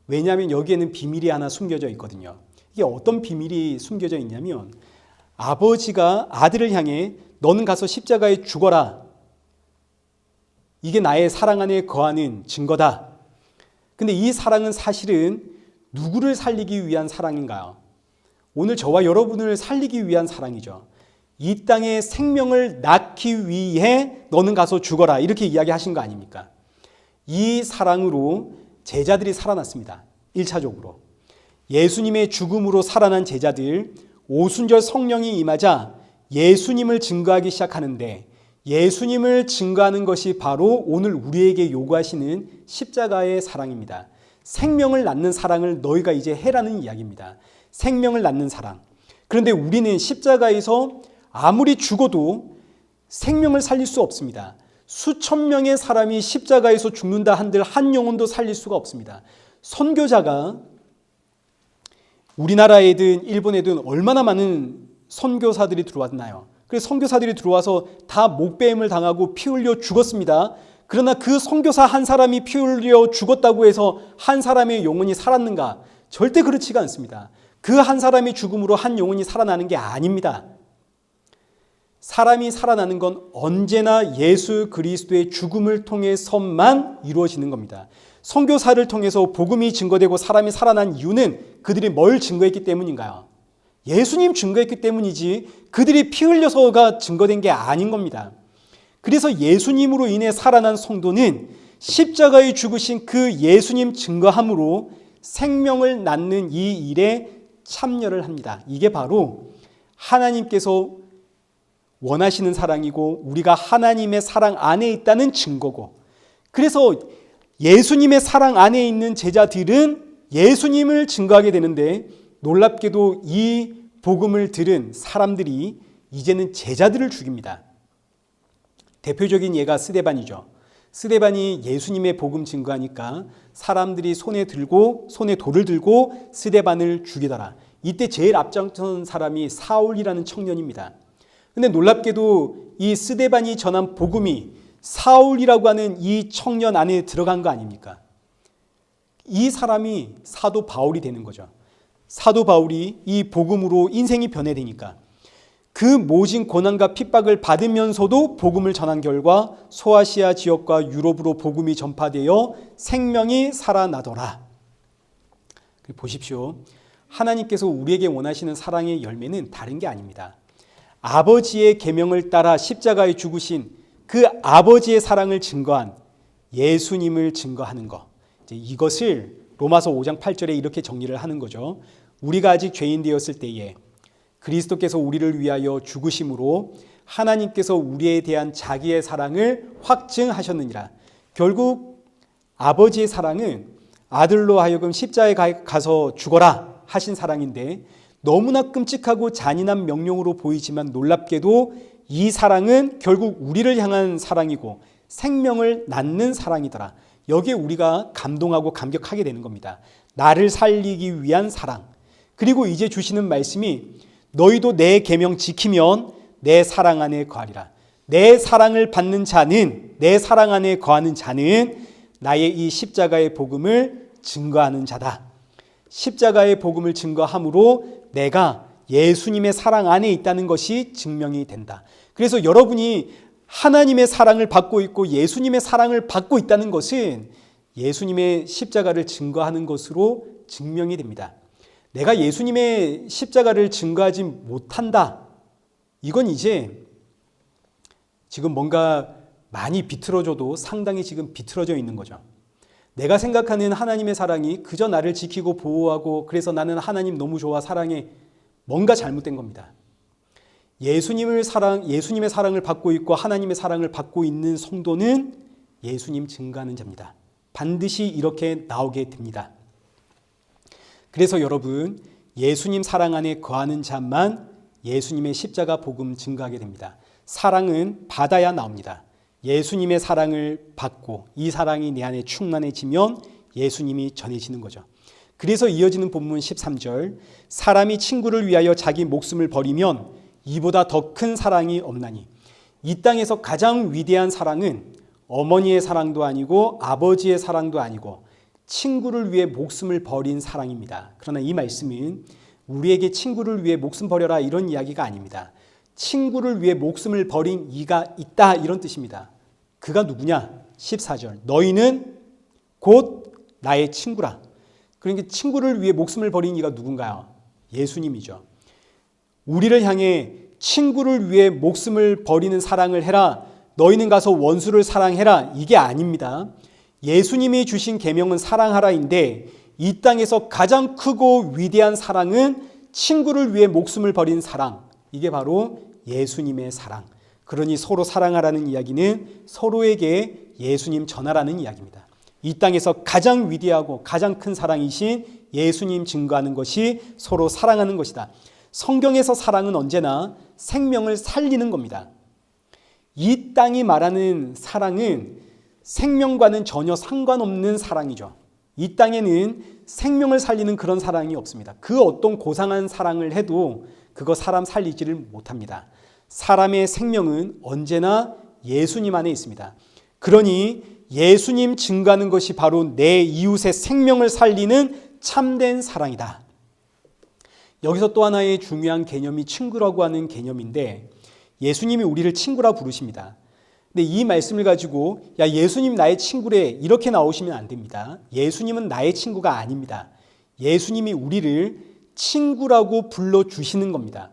왜냐하면 여기에는 비밀이 하나 숨겨져 있거든요. 이게 어떤 비밀이 숨겨져 있냐면 아버지가 아들을 향해 너는 가서 십자가에 죽어라. 이게 나의 사랑 안에 거하는 증거다. 근데 이 사랑은 사실은 누구를 살리기 위한 사랑인가요? 오늘 저와 여러분을 살리기 위한 사랑이죠. 이 땅에 생명을 낳기 위해 너는 가서 죽어라. 이렇게 이야기하신 거 아닙니까? 이 사랑으로 제자들이 살아났습니다. 1차적으로. 예수님의 죽음으로 살아난 제자들, 오순절 성령이 임하자 예수님을 증거하기 시작하는데 예수님을 증거하는 것이 바로 오늘 우리에게 요구하시는 십자가의 사랑입니다. 생명을 낳는 사랑을 너희가 이제 해라는 이야기입니다. 생명을 낳는 사랑. 그런데 우리는 십자가에서 아무리 죽어도 생명을 살릴 수 없습니다. 수천 명의 사람이 십자가에서 죽는다 한들 한 영혼도 살릴 수가 없습니다. 선교자가 우리나라에든 일본에든 얼마나 많은 선교사들이 들어왔나요? 그래서 선교사들이 들어와서 다 목배임을 당하고 피 흘려 죽었습니다. 그러나 그 선교사 한 사람이 피 흘려 죽었다고 해서 한 사람의 영혼이 살았는가? 절대 그렇지가 않습니다. 그 한 사람이 죽음으로 한 영혼이 살아나는 게 아닙니다. 사람이 살아나는 건 언제나 예수 그리스도의 죽음을 통해서만 이루어지는 겁니다. 선교사를 통해서 복음이 증거되고 사람이 살아난 이유는 그들이 뭘 증거했기 때문인가요? 예수님 증거했기 때문이지 그들이 피 흘려서가 증거된 게 아닌 겁니다. 그래서 예수님으로 인해 살아난 성도는 십자가에 죽으신 그 예수님 증거함으로 생명을 낳는 이 일에 참여를 합니다. 이게 바로 하나님께서 원하시는 사랑이고 우리가 하나님의 사랑 안에 있다는 증거고, 그래서 예수님의 사랑 안에 있는 제자들은 예수님을 증거하게 되는데 놀랍게도 이 복음을 들은 사람들이 이제는 제자들을 죽입니다. 대표적인 예가 스데반이죠. 스데반이 예수님의 복음 증거하니까 사람들이 손에 돌을 들고 스데반을 죽이더라. 이때 제일 앞장선 사람이 사울이라는 청년입니다. 근데 놀랍게도 이 스데반이 전한 복음이 사울이라고 하는 이 청년 안에 들어간 거 아닙니까? 이 사람이 사도 바울이 되는 거죠. 사도 바울이 이 복음으로 인생이 변해되니까 그 모진 고난과 핍박을 받으면서도 복음을 전한 결과 소아시아 지역과 유럽으로 복음이 전파되어 생명이 살아나더라. 보십시오. 하나님께서 우리에게 원하시는 사랑의 열매는 다른 게 아닙니다. 아버지의 계명을 따라 십자가에 죽으신 그 아버지의 사랑을 증거한 예수님을 증거하는 것. 이것을 로마서 5장 8절에 이렇게 정리를 하는 거죠. 우리가 아직 죄인 되었을 때에 그리스도께서 우리를 위하여 죽으심으로 하나님께서 우리에 대한 자기의 사랑을 확증하셨느니라. 결국 아버지의 사랑은 아들로 하여금 십자가에 가서 죽어라 하신 사랑인데 너무나 끔찍하고 잔인한 명령으로 보이지만 놀랍게도 이 사랑은 결국 우리를 향한 사랑이고 생명을 낳는 사랑이더라. 여기에 우리가 감동하고 감격하게 되는 겁니다. 나를 살리기 위한 사랑. 그리고 이제 주시는 말씀이 너희도 내 계명 지키면 내 사랑 안에 거하리라. 내 사랑을 받는 자는, 내 사랑 안에 거하는 자는 나의 이 십자가의 복음을 증거하는 자다. 십자가의 복음을 증거함으로 내가 예수님의 사랑 안에 있다는 것이 증명이 된다. 그래서 여러분이 하나님의 사랑을 받고 있고 예수님의 사랑을 받고 있다는 것은 예수님의 십자가를 증거하는 것으로 증명이 됩니다. 내가 예수님의 십자가를 증거하지 못한다. 이건 이제 지금 뭔가 많이 비틀어져도 상당히 지금 비틀어져 있는 거죠. 내가 생각하는 하나님의 사랑이 그저 나를 지키고 보호하고 그래서 나는 하나님 너무 좋아 사랑해. 뭔가 잘못된 겁니다. 예수님의 사랑을 받고 있고 하나님의 사랑을 받고 있는 성도는 예수님 증거하는 자입니다. 반드시 이렇게 나오게 됩니다. 그래서 여러분, 예수님 사랑 안에 거하는 자만 예수님의 십자가 복음 증거하게 됩니다. 사랑은 받아야 나옵니다. 예수님의 사랑을 받고 이 사랑이 내 안에 충만해지면 예수님이 전해지는 거죠. 그래서 이어지는 본문 13절, 사람이 친구를 위하여 자기 목숨을 버리면 이보다 더 큰 사랑이 없나니. 이 땅에서 가장 위대한 사랑은 어머니의 사랑도 아니고 아버지의 사랑도 아니고 친구를 위해 목숨을 버린 사랑입니다. 그러나 이 말씀은 우리에게 친구를 위해 목숨 버려라 이런 이야기가 아닙니다. 친구를 위해 목숨을 버린 이가 있다 이런 뜻입니다. 그가 누구냐? 14절, 너희는 곧 나의 친구라. 그러니까 친구를 위해 목숨을 버린 이가 누군가요? 예수님이죠. 우리를 향해 친구를 위해 목숨을 버리는 사랑을 해라, 너희는 가서 원수를 사랑해라, 이게 아닙니다. 예수님이 주신 계명은 사랑하라인데 이 땅에서 가장 크고 위대한 사랑은 친구를 위해 목숨을 버린 사랑, 이게 바로 예수님의 사랑. 그러니 서로 사랑하라는 이야기는 서로에게 예수님 전하라는 이야기입니다. 이 땅에서 가장 위대하고 가장 큰 사랑이신 예수님 증거하는 것이 서로 사랑하는 것이다. 성경에서 사랑은 언제나 생명을 살리는 겁니다. 이 땅이 말하는 사랑은 생명과는 전혀 상관없는 사랑이죠. 이 땅에는 생명을 살리는 그런 사랑이 없습니다. 그 어떤 고상한 사랑을 해도 그거 사람 살리지를 못합니다. 사람의 생명은 언제나 예수님 안에 있습니다. 그러니 예수님 증거하는 것이 바로 내 이웃의 생명을 살리는 참된 사랑이다. 여기서 또 하나의 중요한 개념이 친구라고 하는 개념인데, 예수님이 우리를 친구라 부르십니다. 근데 이 말씀을 가지고 야 예수님 나의 친구래 이렇게 나오시면 안 됩니다. 예수님은 나의 친구가 아닙니다. 예수님이 우리를 친구라고 불러주시는 겁니다.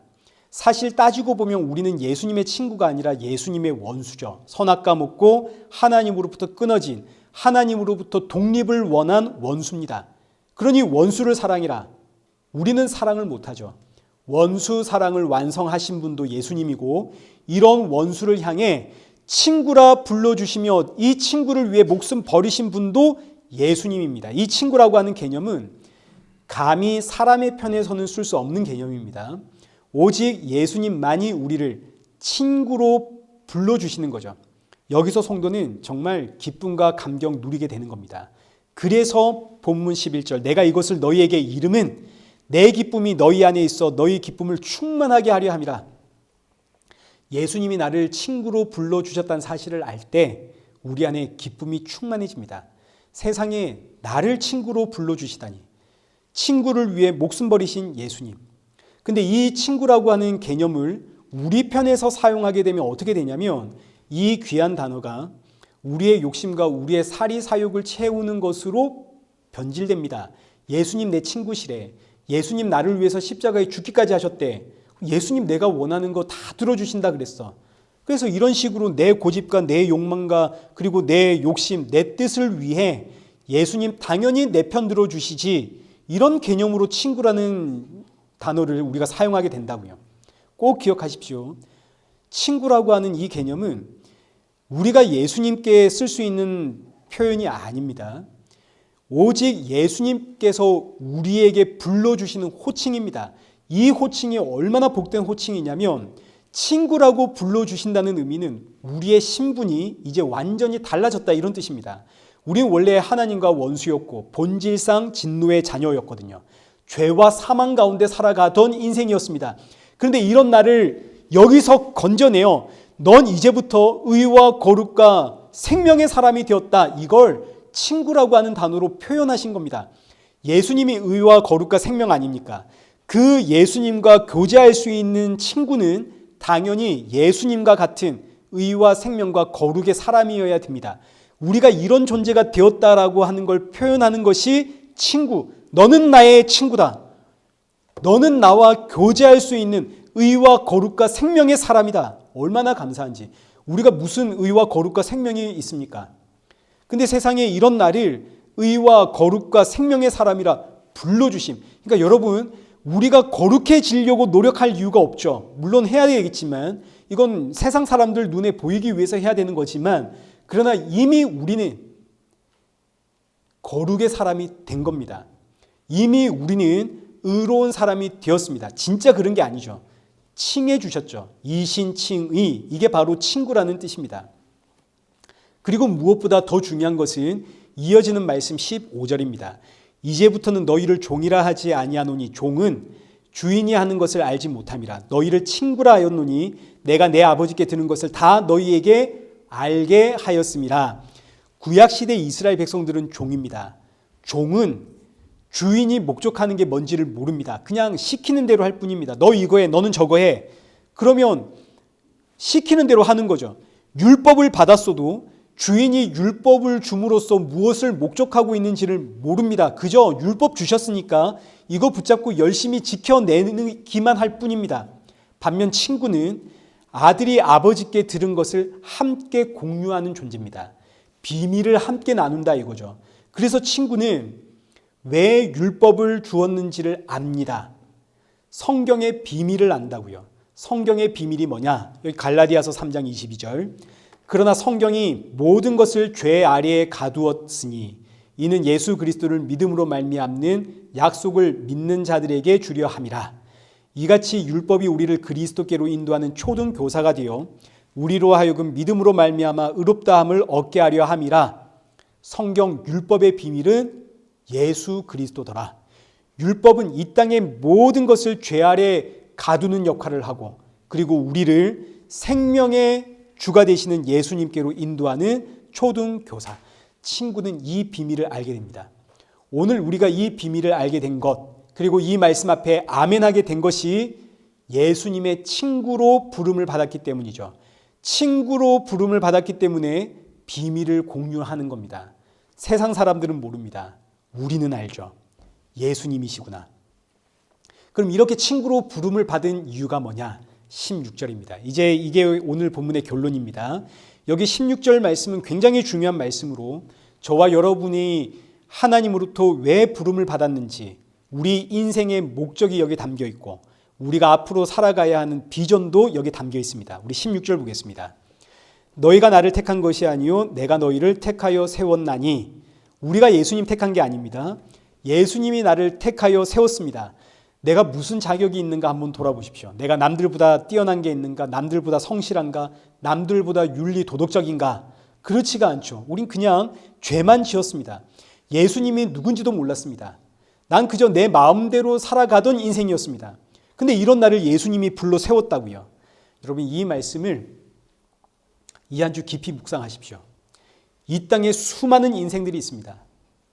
사실 따지고 보면 우리는 예수님의 친구가 아니라 예수님의 원수죠. 선악과 먹고 하나님으로부터 끊어진, 하나님으로부터 독립을 원한 원수입니다. 그러니 원수를 사랑해라. 우리는 사랑을 못하죠. 원수 사랑을 완성하신 분도 예수님이고, 이런 원수를 향해 친구라 불러주시며 이 친구를 위해 목숨 버리신 분도 예수님입니다. 이 친구라고 하는 개념은 감히 사람의 편에 서는 쓸 수 없는 개념입니다. 오직 예수님만이 우리를 친구로 불러주시는 거죠. 여기서 성도는 정말 기쁨과 감격 누리게 되는 겁니다. 그래서 본문 11절, 내가 이것을 너희에게 이름은 내 기쁨이 너희 안에 있어 너희 기쁨을 충만하게 하려 함이라. 예수님이 나를 친구로 불러주셨다는 사실을 알 때 우리 안에 기쁨이 충만해집니다. 세상에 나를 친구로 불러주시다니, 친구를 위해 목숨 버리신 예수님. 근데 이 친구라고 하는 개념을 우리 편에서 사용하게 되면 어떻게 되냐면, 이 귀한 단어가 우리의 욕심과 우리의 사리 사욕을 채우는 것으로 변질됩니다. 예수님 내 친구시래. 예수님 나를 위해서 십자가에 죽기까지 하셨대. 예수님 내가 원하는 거 다 들어주신다 그랬어. 그래서 이런 식으로 내 고집과 내 욕망과 그리고 내 욕심, 내 뜻을 위해 예수님 당연히 내 편 들어주시지, 이런 개념으로 친구라는 단어를 우리가 사용하게 된다고요. 꼭 기억하십시오. 친구라고 하는 이 개념은 우리가 예수님께 쓸 수 있는 표현이 아닙니다. 오직 예수님께서 우리에게 불러주시는 호칭입니다. 이 호칭이 얼마나 복된 호칭이냐면, 친구라고 불러주신다는 의미는 우리의 신분이 이제 완전히 달라졌다 이런 뜻입니다. 우리는 원래 하나님과 원수였고 본질상 진노의 자녀였거든요. 죄와 사망 가운데 살아가던 인생이었습니다. 그런데 이런 나를 여기서 건져내어 넌 이제부터 의와 거룩과 생명의 사람이 되었다, 이걸 친구라고 하는 단어로 표현하신 겁니다. 예수님이 의와 거룩과 생명 아닙니까? 그 예수님과 교제할 수 있는 친구는 당연히 예수님과 같은 의와 생명과 거룩의 사람이어야 됩니다. 우리가 이런 존재가 되었다라고 하는 걸 표현하는 것이 친구. 너는 나의 친구다. 너는 나와 교제할 수 있는 의와 거룩과 생명의 사람이다. 얼마나 감사한지. 우리가 무슨 의와 거룩과 생명이 있습니까? 근데 세상에 이런 나를 의와 거룩과 생명의 사람이라 불러주심. 그러니까 여러분, 우리가 거룩해지려고 노력할 이유가 없죠. 물론 해야 되겠지만, 이건 세상 사람들 눈에 보이기 위해서 해야 되는 거지만, 그러나 이미 우리는 거룩의 사람이 된 겁니다. 이미 우리는 의로운 사람이 되었습니다. 진짜 그런 게 아니죠. 칭해 주셨죠. 이신칭의, 이게 바로 친구라는 뜻입니다. 그리고 무엇보다 더 중요한 것은 이어지는 말씀 15절입니다. 이제부터는 너희를 종이라 하지 아니하노니 종은 주인이 하는 것을 알지 못함이라. 너희를 친구라 하였노니 내가 내 아버지께 들은 것을 다 너희에게 알게 하였음이라. 구약시대 이스라엘 백성들은 종입니다. 종은 주인이 목적하는 게 뭔지를 모릅니다. 그냥 시키는 대로 할 뿐입니다. 너 이거 해, 너는 저거 해. 그러면 시키는 대로 하는 거죠. 율법을 받았어도 주인이 율법을 줌으로써 무엇을 목적하고 있는지를 모릅니다. 그저 율법 주셨으니까 이거 붙잡고 열심히 지켜내기만 할 뿐입니다. 반면 친구는 아들이 아버지께 들은 것을 함께 공유하는 존재입니다. 비밀을 함께 나눈다 이거죠. 그래서 친구는 왜 율법을 주었는지를 압니다. 성경의 비밀을 안다고요. 성경의 비밀이 뭐냐? 여기 갈라디아서 3장 22절. 그러나 성경이 모든 것을 죄 아래에 가두었으니 이는 예수 그리스도를 믿음으로 말미암는 약속을 믿는 자들에게 주려 함이라. 이같이 율법이 우리를 그리스도께로 인도하는 초등 교사가 되어 우리로 하여금 믿음으로 말미암아 의롭다함을 얻게 하려 함이라. 성경 율법의 비밀은 예수 그리스도더라. 율법은 이 땅의 모든 것을 죄 아래 가두는 역할을 하고 그리고 우리를 생명의 주가 되시는 예수님께로 인도하는 초등 교사. 친구는 이 비밀을 알게 됩니다. 오늘 우리가 이 비밀을 알게 된 것, 그리고 이 말씀 앞에 아멘하게 된 것이 예수님의 친구로 부름을 받았기 때문이죠. 친구로 부름을 받았기 때문에 비밀을 공유하는 겁니다. 세상 사람들은 모릅니다. 우리는 알죠. 예수님이시구나. 그럼 이렇게 친구로 부름을 받은 이유가 뭐냐? 16절입니다. 이제 이게 오늘 본문의 결론입니다. 여기 16절 말씀은 굉장히 중요한 말씀으로 저와 여러분이 하나님으로부터 왜 부름을 받았는지, 우리 인생의 목적이 여기 담겨 있고 우리가 앞으로 살아가야 하는 비전도 여기 담겨 있습니다. 우리 16절 보겠습니다. 너희가 나를 택한 것이 아니요 내가 너희를 택하여 세웠나니. 우리가 예수님 택한 게 아닙니다. 예수님이 나를 택하여 세웠습니다. 내가 무슨 자격이 있는가 한번 돌아보십시오. 내가 남들보다 뛰어난 게 있는가? 남들보다 성실한가? 남들보다 윤리 도덕적인가? 그렇지가 않죠. 우린 그냥 죄만 지었습니다. 예수님이 누군지도 몰랐습니다. 난 그저 내 마음대로 살아가던 인생이었습니다. 근데 이런 나를 예수님이 불러 세웠다고요. 여러분 이 말씀을 이 한 주 깊이 묵상하십시오. 이 땅에 수많은 인생들이 있습니다.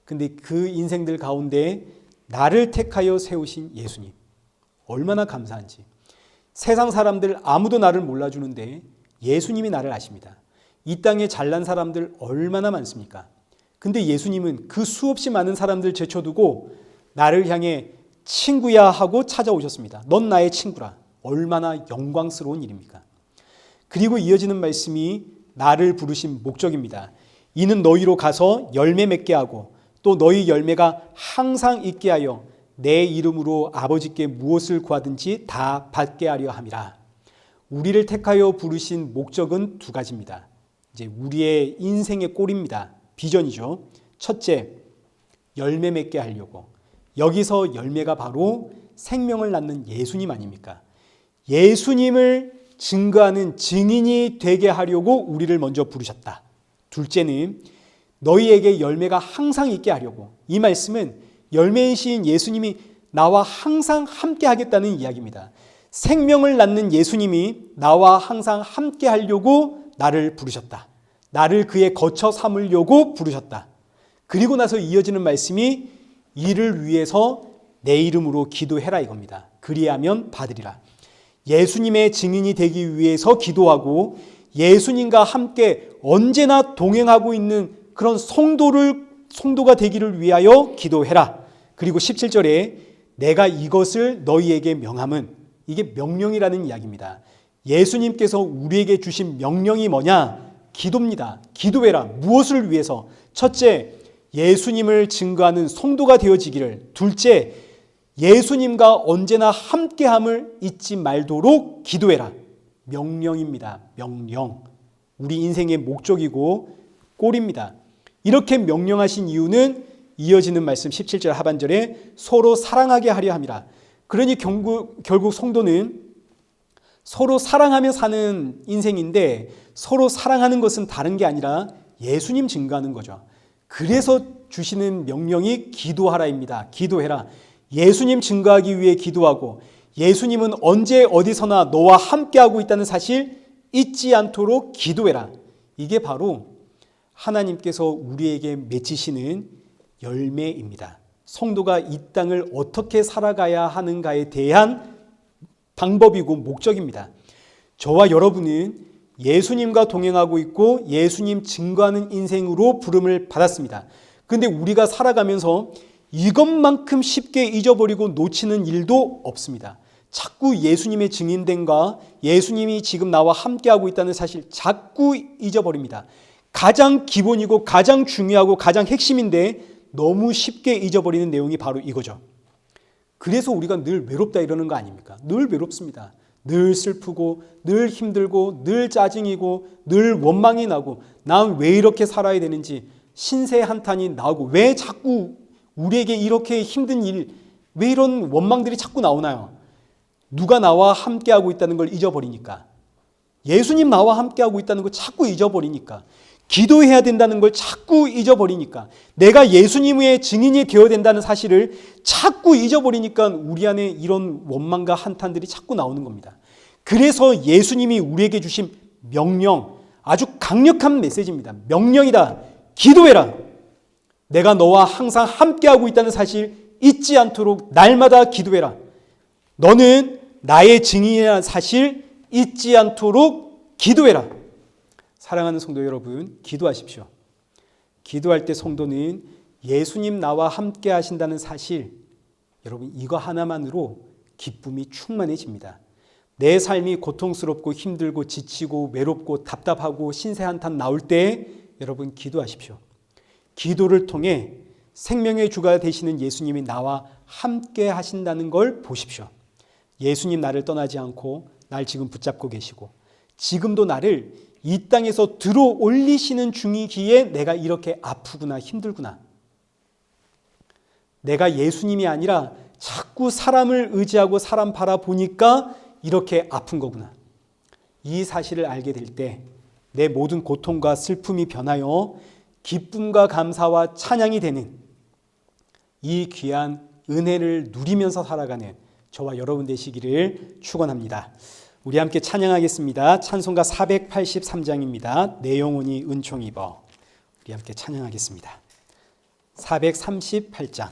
근데 그 인생들 가운데 나를 택하여 세우신 예수님, 얼마나 감사한지. 세상 사람들 아무도 나를 몰라주는데 예수님이 나를 아십니다. 이 땅에 잘난 사람들 얼마나 많습니까? 근데 예수님은 그 수없이 많은 사람들 제쳐두고 나를 향해 친구야 하고 찾아오셨습니다. 넌 나의 친구라. 얼마나 영광스러운 일입니까? 그리고 이어지는 말씀이 나를 부르신 목적입니다. 이는 너희로 가서 열매 맺게 하고 또 너희 열매가 항상 있게 하여 내 이름으로 아버지께 무엇을 구하든지 다 받게 하려 함이라. 우리를 택하여 부르신 목적은 두 가지입니다. 이제 우리의 인생의 꼴입니다. 비전이죠. 첫째, 열매 맺게 하려고. 여기서 열매가 바로 생명을 낳는 예수님 아닙니까? 예수님을 증거하는 증인이 되게 하려고 우리를 먼저 부르셨다. 둘째는 너희에게 열매가 항상 있게 하려고. 이 말씀은 열매이신 예수님이 나와 항상 함께 하겠다는 이야기입니다. 생명을 낳는 예수님이 나와 항상 함께 하려고 나를 부르셨다. 나를 그의 거처 삼으려고 부르셨다. 그리고 나서 이어지는 말씀이 이를 위해서 내 이름으로 기도해라 이겁니다. 그리하면 받으리라. 예수님의 증인이 되기 위해서 기도하고 예수님과 함께 언제나 동행하고 있는 그런 성도가 되기를 위하여 기도해라. 그리고 17절에 내가 이것을 너희에게 명함은, 이게 명령이라는 이야기입니다. 예수님께서 우리에게 주신 명령이 뭐냐? 기도입니다. 기도해라. 무엇을 위해서? 첫째, 예수님을 증거하는 성도가 되어지기를. 둘째, 예수님과 언제나 함께함을 잊지 말도록 기도해라. 명령입니다. 명령. 우리 인생의 목적이고 꼴입니다. 이렇게 명령하신 이유는 이어지는 말씀 17절 하반절에 서로 사랑하게 하려 함이라. 그러니 결국 성도는 서로 사랑하며 사는 인생인데 서로 사랑하는 것은 다른 게 아니라 예수님 증거하는 거죠. 그래서 주시는 명령이 기도하라입니다. 기도해라. 예수님 증거하기 위해 기도하고 예수님은 언제 어디서나 너와 함께하고 있다는 사실 잊지 않도록 기도해라. 이게 바로 하나님께서 우리에게 맺히시는 열매입니다. 성도가 이 땅을 어떻게 살아가야 하는가에 대한 방법이고 목적입니다. 저와 여러분은 예수님과 동행하고 있고 예수님 증거하는 인생으로 부름을 받았습니다. 그런데 우리가 살아가면서 이것만큼 쉽게 잊어버리고 놓치는 일도 없습니다. 자꾸 예수님의 증인됨과 예수님이 지금 나와 함께하고 있다는 사실 자꾸 잊어버립니다. 가장 기본이고 가장 중요하고 가장 핵심인데 너무 쉽게 잊어버리는 내용이 바로 이거죠. 그래서 우리가 늘 외롭다 이러는 거 아닙니까? 늘 외롭습니다. 늘 슬프고 늘 힘들고 늘 짜증이고 늘 원망이 나고 난 왜 이렇게 살아야 되는지 신세 한탄이 나오고 왜 자꾸 우리에게 이렇게 힘든 일, 왜 이런 원망들이 자꾸 나오나요? 누가 나와 함께하고 있다는 걸 잊어버리니까, 예수님 나와 함께하고 있다는 걸 자꾸 잊어버리니까, 기도해야 된다는 걸 자꾸 잊어버리니까, 내가 예수님의 증인이 되어야 된다는 사실을 자꾸 잊어버리니까 우리 안에 이런 원망과 한탄들이 자꾸 나오는 겁니다. 그래서 예수님이 우리에게 주신 명령, 아주 강력한 메시지입니다. 명령이다. 기도해라. 내가 너와 항상 함께하고 있다는 사실 잊지 않도록 날마다 기도해라. 너는 나의 증인이라는 사실 잊지 않도록 기도해라. 사랑하는 성도 여러분, 기도하십시오. 기도할 때 성도는 예수님 나와 함께 하신다는 사실, 여러분 이거 하나만으로 기쁨이 충만해집니다. 내 삶이 고통스럽고 힘들고 지치고 외롭고 답답하고 신세한탄 나올 때 여러분 기도하십시오. 기도를 통해 생명의 주가 되시는 예수님이 나와 함께 하신다는 걸 보십시오. 예수님 나를 떠나지 않고 날 지금 붙잡고 계시고 지금도 나를 이 땅에서 들어 올리시는 중이기에 내가 이렇게 아프구나 힘들구나. 내가 예수님이 아니라 자꾸 사람을 의지하고 사람 바라보니까 이렇게 아픈 거구나. 이 사실을 알게 될 때 내 모든 고통과 슬픔이 변하여 기쁨과 감사와 찬양이 되는 이 귀한 은혜를 누리면서 살아가는 저와 여러분 되시기를 축원합니다. 우리 함께 찬양하겠습니다. 찬송가 483장입니다. 내 영혼이 은총 입어. 우리 함께 찬양하겠습니다. 438장.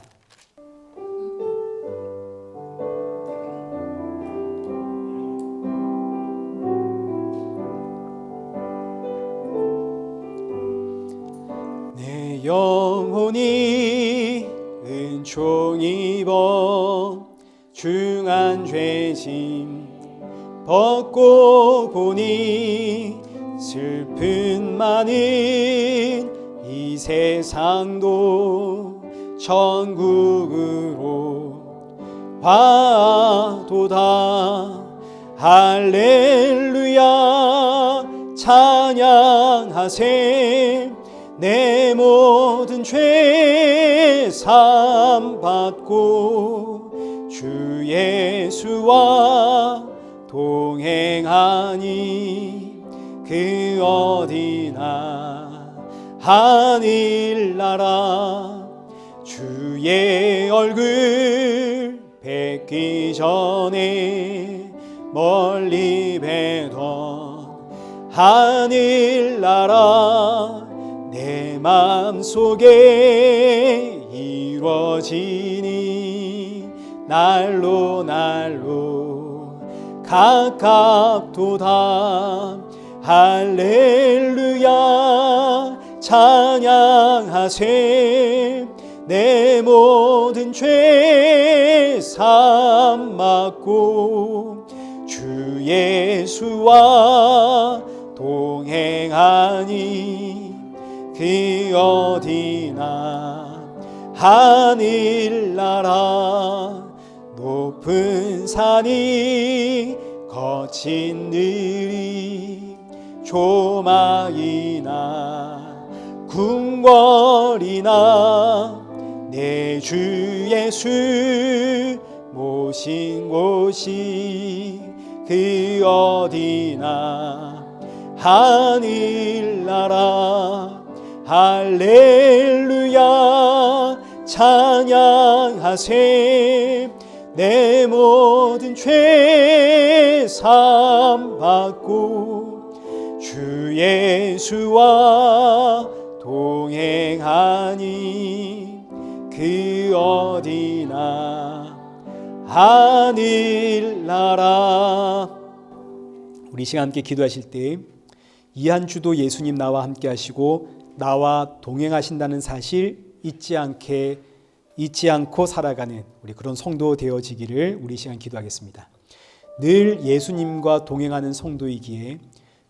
내 영혼이 은총 입어 중한 죄짐 벗고 보니 슬픈 많은 이 세상도 천국으로 봐도다. 할렐루야 찬양하세. 내 모든 죄 사함 받고 주 예수와 동행하니 그 어디나 하늘나라. 주의 얼굴 뵙기 전에 멀리 뵈던 하늘나라 내 마음속에 이루어지니 날로 날로 가깝도다. 할렐루야 찬양하세. 내 모든 죄 사함 받고 주 예수와 동행하니 그 어디나 하늘나라. 높은 산이 거친 들이 조망이나 궁궐이나 내 주 예수 모신 곳이 그 어디나 하늘나라. 할렐루야 찬양하세. 내 모든 죄 사함받고 주 예수와 동행하니 그 어디나 하늘나라. 우리 시간 함께 기도하실 때 이 한 주도 예수님 나와 함께 하시고 나와 동행하신다는 사실 잊지 않고 살아가는 우리 그런 성도 되어지기를 우리 시간 기도하겠습니다. 늘 예수님과 동행하는 성도이기에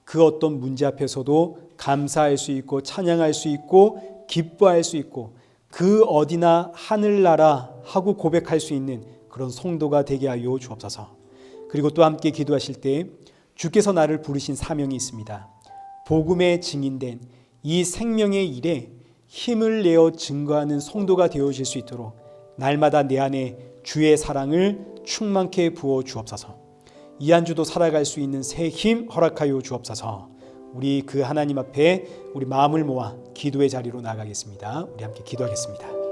그 어떤 문제 앞에서도 감사할 수 있고 찬양할 수 있고 기뻐할 수 있고 그 어디나 하늘나라 하고 고백할 수 있는 그런 성도가 되게 하여 주옵소서. 그리고 또 함께 기도하실 때 주께서 나를 부르신 사명이 있습니다. 복음에 증인된 이 생명의 일에 힘을 내어 증거하는 성도가 되어질 수 있도록 날마다 내 안에 주의 사랑을 충만케 부어 주옵소서. 이 한 주도 살아갈 수 있는 새 힘 허락하여 주옵소서. 우리 그 하나님 앞에 우리 마음을 모아 기도의 자리로 나가겠습니다. 우리 함께 기도하겠습니다.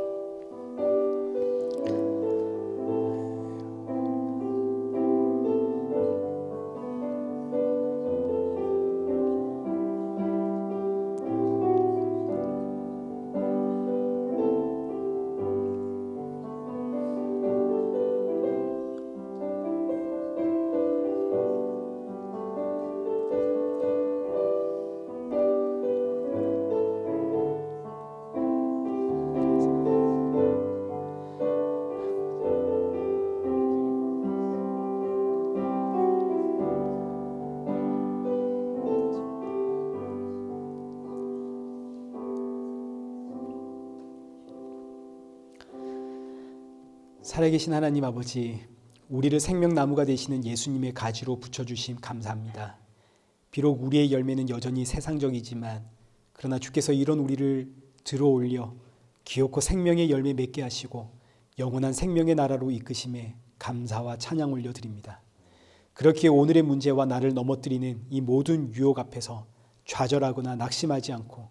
살아계신 하나님 아버지, 우리를 생명나무가 되시는 예수님의 가지로 붙여주심 감사합니다. 비록 우리의 열매는 여전히 세상적이지만 그러나 주께서 이런 우리를 들어올려 기업고 생명의 열매 맺게 하시고 영원한 생명의 나라로 이끄심에 감사와 찬양 올려드립니다. 그렇기에 오늘의 문제와 나를 넘어뜨리는 이 모든 유혹 앞에서 좌절하거나 낙심하지 않고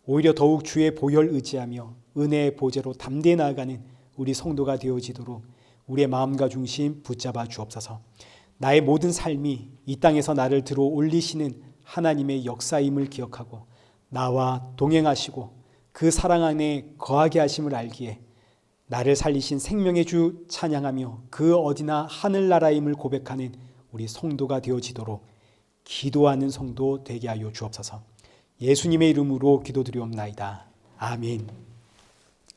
오히려 더욱 주의 보혈 의지하며 은혜의 보좌로 담대히 나아가는 우리 성도가 되어지도록 우리의 마음과 중심 붙잡아 주옵소서. 나의 모든 삶이 이 땅에서 나를 들어 올리시는 하나님의 역사임을 기억하고 나와 동행하시고 그 사랑 안에 거하게 하심을 알기에 나를 살리신 생명의 주 찬양하며 그 어디나 하늘나라임을 고백하는 우리 성도가 되어지도록 기도하는 성도 되게 하여 주옵소서. 예수님의 이름으로 기도드리옵나이다. 아멘.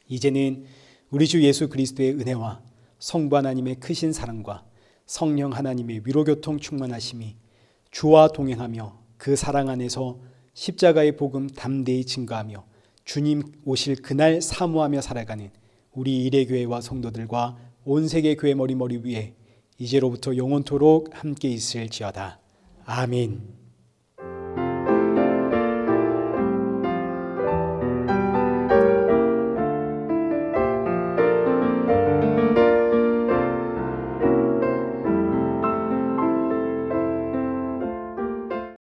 이제는 우리 주 예수 그리스도의 은혜와 성부 하나님의 크신 사랑과 성령 하나님의 위로교통 충만하심이 주와 동행하며 그 사랑 안에서 십자가의 복음 담대히 증거하며 주님 오실 그날 사모하며 살아가는 우리 일회교회와 성도들과 온 세계 교회 머리 위에 이제로부터 영원토록 함께 있을지어다. 아멘.